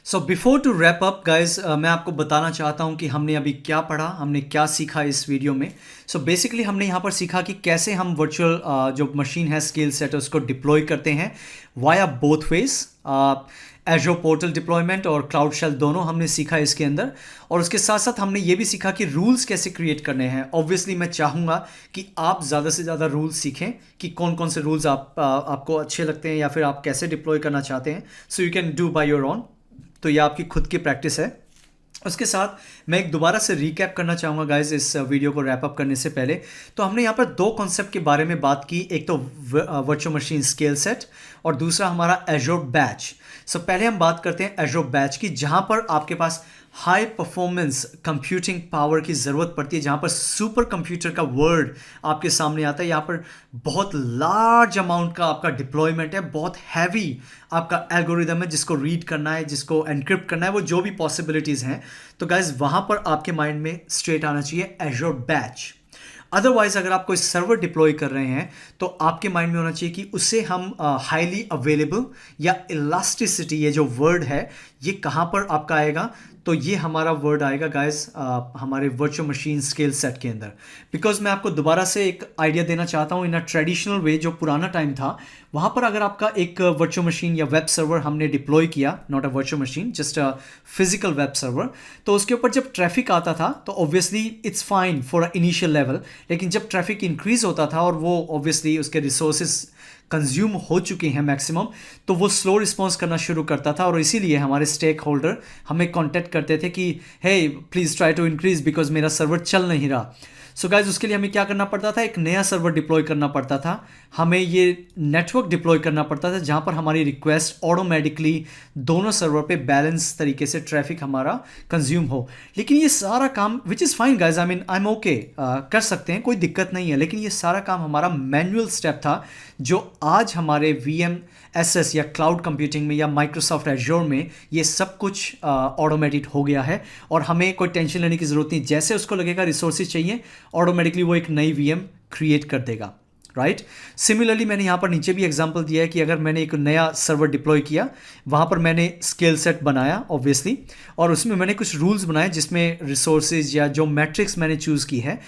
S1: So before to wrap up guys, मैं आपको बताना चाहता हूँ कि हमने अभी क्या पढ़ा, हमने क्या सीखा इस वीडियो में। सो बेसिकली हमने यहाँ पर सीखा कि कैसे हम वर्चुअल जो मशीन है स्केल सेट उसको डिप्लॉय करते हैं via both ways. Azure portal deployment और क्लाउड शेल दोनों हमने सीखा इसके अंदर। और उसके साथ साथ हमने ये भी सीखा कि रूल्स कैसे क्रिएट करने हैं। ऑब्वियसली मैं चाहूँगा कि आप ज़्यादा से ज़्यादा रूल्स सीखें कि कौन कौन से रूल्स आपको अच्छे लगते हैं या फिर आप कैसे डिप्लॉय करना चाहते हैं। सो you can do by your own. तो ये आपकी खुद की प्रैक्टिस है। उसके साथ मैं एक दोबारा से रिकैप करना चाहूँगा गाइज इस वीडियो को रैप अप करने से पहले। तो हमने यहाँ पर 2 कॉन्सेप्ट के बारे में बात की, एक तो वर्चुअल मशीन स्केल सेट और दूसरा हमारा एज़्योर बैच। सो पहले हम बात करते हैं एज़्योर बैच की, जहाँ पर आपके पास हाई परफॉर्मेंस कंप्यूटिंग पावर की ज़रूरत पड़ती है, जहाँ पर सुपर कंप्यूटर का वर्ड आपके सामने आता है। यहाँ पर बहुत लार्ज अमाउंट का आपका डिप्लॉयमेंट है, बहुत हैवी आपका एल्गोरिदम है जिसको रीड करना है, जिसको एनक्रिप्ट करना है, वो जो भी पॉसिबिलिटीज़ हैं। तो गाइज वहाँ पर आपके माइंड में स्ट्रेट आना चाहिए एज़्योर बैच। अदरवाइज अगर आप कोई सर्वर डिप्लॉय कर रहे हैं तो आपके माइंड में होना चाहिए कि उससे हम हाईली अवेलेबल या इलास्टिसिटी, ये जो वर्ड है ये कहाँ पर आपका आएगा, तो ये हमारा वर्ड आएगा गाइस हमारे वर्चुअल मशीन स्केल सेट के अंदर। बिकॉज मैं आपको दोबारा से एक आइडिया देना चाहता हूँ इन अ ट्रेडिशनल वे, जो पुराना टाइम था वहाँ पर अगर आपका एक वर्चुअल मशीन या वेब सर्वर हमने डिप्लॉय किया, not a virtual machine, just a physical web server, तो उसके ऊपर जब ट्रैफिक आता था तो obviously it's fine for a initial level, लेकिन जब ट्रैफिक इंक्रीज होता था और वो ऑब्वियसली उसके रिसोर्सेज कंज्यूम हो चुकी हैं मैक्सिमम, तो वो स्लो रिस्पॉन्स करना शुरू करता था और इसीलिए हमारे स्टेक होल्डर हमें कॉन्टेक्ट करते थे कि hey please try to increase because मेरा सर्वर चल नहीं रहा। सो गाइज उसके लिए हमें क्या करना पड़ता था, एक नया सर्वर डिप्लॉय करना पड़ता था, हमें ये नेटवर्क डिप्लॉय करना पड़ता था जहाँ पर हमारी रिक्वेस्ट ऑटोमेटिकली दोनों सर्वर पे बैलेंस तरीके से ट्रैफिक हमारा कंज्यूम हो। लेकिन ये सारा काम विच is fine guys, I mean I am okay, कर सकते हैं, कोई दिक्कत नहीं है, लेकिन ये सारा काम हमारा मैनुअल स्टेप था जो आज हमारे VMSS या क्लाउड कंप्यूटिंग में या माइक्रोसॉफ्ट एज्योर में ये सब कुछ ऑटोमेटेड हो गया है और हमें कोई टेंशन लेने की ज़रूरत नहीं। जैसे उसको लगेगा रिसोर्सेज चाहिए, ऑटोमेटिकली वो एक नई VM क्रिएट कर देगा, राइट। सिमिलरली मैंने यहाँ पर नीचे भी एग्जांपल दिया है कि अगर मैंने एक नया सर्वर डिप्लॉय किया, वहाँ पर मैंने स्केल सेट बनाया ऑब्वियसली, और उसमें मैंने कुछ रूल्स बनाए जिसमें रिसोर्सेज या जो मैट्रिक्स मैंने चूज़ की है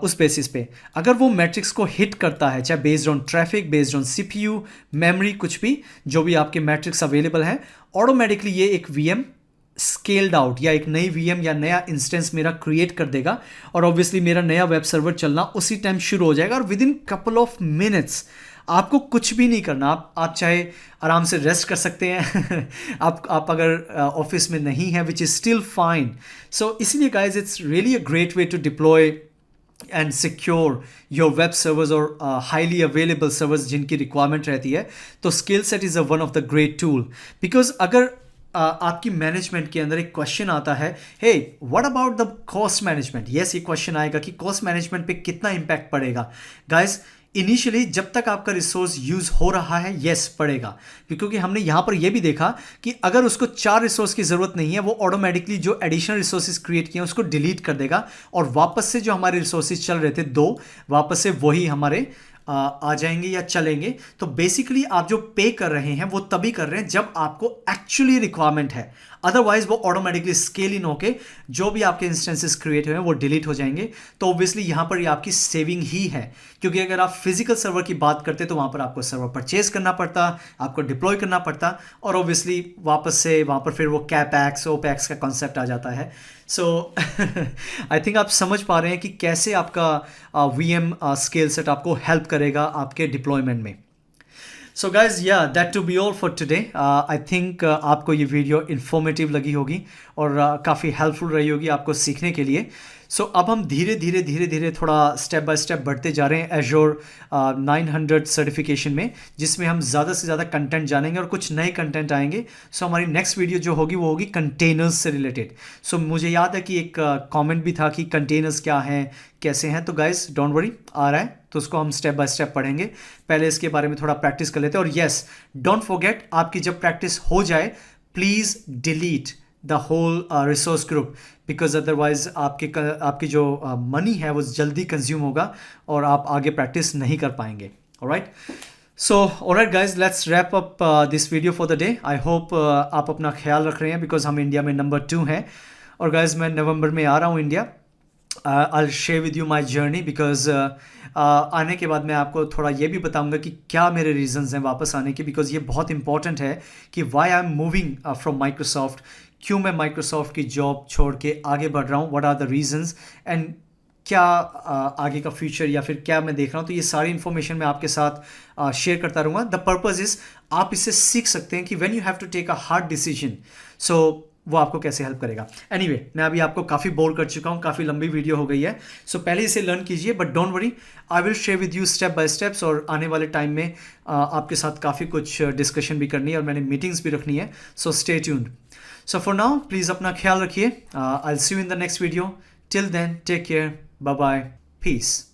S1: उस बेसिस पे अगर वो मैट्रिक्स को हिट करता है, चाहे based on traffic, based on CPU, memory, कुछ भी जो भी आपके मैट्रिक्स अवेलेबल हैं, ऑटोमेटिकली ये एक VM स्केल्ड आउट या एक नई VM या नया इंस्टेंस मेरा क्रिएट कर देगा और ऑब्वियसली मेरा नया वेब सर्वर चलना उसी टाइम शुरू हो जाएगा और with in couple of minutes आपको कुछ भी नहीं करना। आप चाहे आराम से रेस्ट कर सकते हैं आप अगर ऑफिस में नहीं है, which is still fine. So इसीलिए guys it's really a great way to deploy and secure your web servers और हाईली अवेलेबल सर्वर्स जिनकी रिक्वायरमेंट रहती है। तो scale set is a one of the great tool, because अगर आपकी management के अंदर एक क्वेश्चन आता है, hey what about the cost management, yes ये क्वेश्चन आएगा कि कॉस्ट मैनेजमेंट पे कितना इम्पैक्ट पड़ेगा। गाइस इनिशियली जब तक आपका रिसोर्स यूज़ हो रहा है, यस पड़ेगा, क्योंकि हमने यहाँ पर यह भी देखा कि अगर उसको 4 रिसोर्स की ज़रूरत नहीं है, वो ऑटोमेटिकली जो एडिशनल रिसोर्सेज क्रिएट किए हैं उसको डिलीट कर देगा और वापस से जो हमारे रिसोर्सेज चल रहे थे 2, वापस से वही हमारे आ जाएंगे या चलेंगे। तो बेसिकली आप जो पे कर रहे हैं वो तभी कर रहे हैं जब आपको एक्चुअली रिक्वायरमेंट है, अदरवाइज वो ऑटोमेटिकली स्केल इन होके जो भी आपके इंस्टेंसेस क्रिएट हुए हैं वो डिलीट हो जाएंगे। तो ऑब्वियसली यहाँ पर ये आपकी सेविंग ही है, क्योंकि अगर आप फिजिकल सर्वर की बात करते तो वहाँ पर आपको सर्वर परचेज करना पड़ता, आपको डिप्लॉय करना पड़ता और ऑब्वियसली वापस से वहाँ पर फिर वो कैपैक्स ओपैक्स का कॉन्सेप्ट आ जाता है। सो आई थिंक आप समझ पा रहे हैं कि कैसे आपका VM स्केल सेट आपको हेल्प करेगा आपके डिप्लॉयमेंट में। सो गाइज या that to be all for today. I think आपको ये वीडियो इन्फॉर्मेटिव लगी होगी और काफ़ी हेल्पफुल रही होगी आपको सीखने के लिए। सो अब हम धीरे धीरे थोड़ा स्टेप बाय स्टेप बढ़ते जा रहे हैं एज्योर 900 सर्टिफिकेशन में, जिसमें हम ज़्यादा से ज़्यादा कंटेंट जानेंगे और कुछ नए कंटेंट आएंगे। सो हमारी नेक्स्ट वीडियो जो होगी वो होगी कंटेनर्स से रिलेटेड। सो मुझे याद है कि एक कमेंट भी था कि कंटेनर्स क्या हैं, कैसे हैं, तो गाइस डोंट वरी आ रहा है, तो उसको हम स्टेप बाय स्टेप पढ़ेंगे। पहले इसके बारे में थोड़ा प्रैक्टिस कर लेते हैं। और येस डोंट फॉरगेट, आपकी जब प्रैक्टिस हो जाए please delete the whole resource group, because otherwise आपकी जो मनी है वो जल्दी कंज्यूम होगा और आप आगे प्रैक्टिस नहीं कर पाएंगे। Alright, so alright guys, let's wrap up this video for the day. I hope आप अपना ख्याल रख रहे हैं, बिकॉज हम इंडिया में नंबर 2 हैं। और गाइज मैं नवंबर में आ रहा हूँ India. I'll share with you my journey because आने के बाद मैं आपको थोड़ा ये भी बताऊंगा कि क्या मेरे रीजंस हैं वापस आने के, बिकॉज ये बहुत इंपॉर्टेंट है कि why I am moving from Microsoft, क्यों मैं माइक्रोसॉफ्ट की जॉब छोड़ के आगे बढ़ रहा हूँ, what are the reasons and क्या आगे का फ्यूचर या फिर क्या मैं देख रहा हूँ। तो ये सारी इन्फॉर्मेशन मैं आपके साथ शेयर करता रहूँगा। द पर्पज़ इज़ आप इससे सीख सकते हैं कि when you have to take a hard decision, so वो आपको कैसे हेल्प करेगा। एनीवे मैं अभी आपको काफ़ी बोर कर चुका हूँ, काफ़ी लंबी वीडियो हो गई है। सो पहले इसे लर्न कीजिए, but don't worry, I will share with you step by steps. और आने वाले टाइम में आपके साथ काफ़ी कुछ डिस्कशन भी करनी है और मैंने मीटिंग्स भी रखनी है। So stay tuned. So for now please अपना ख्याल रखिए। I will see you in the next video. Till then take care, bye bye, piece.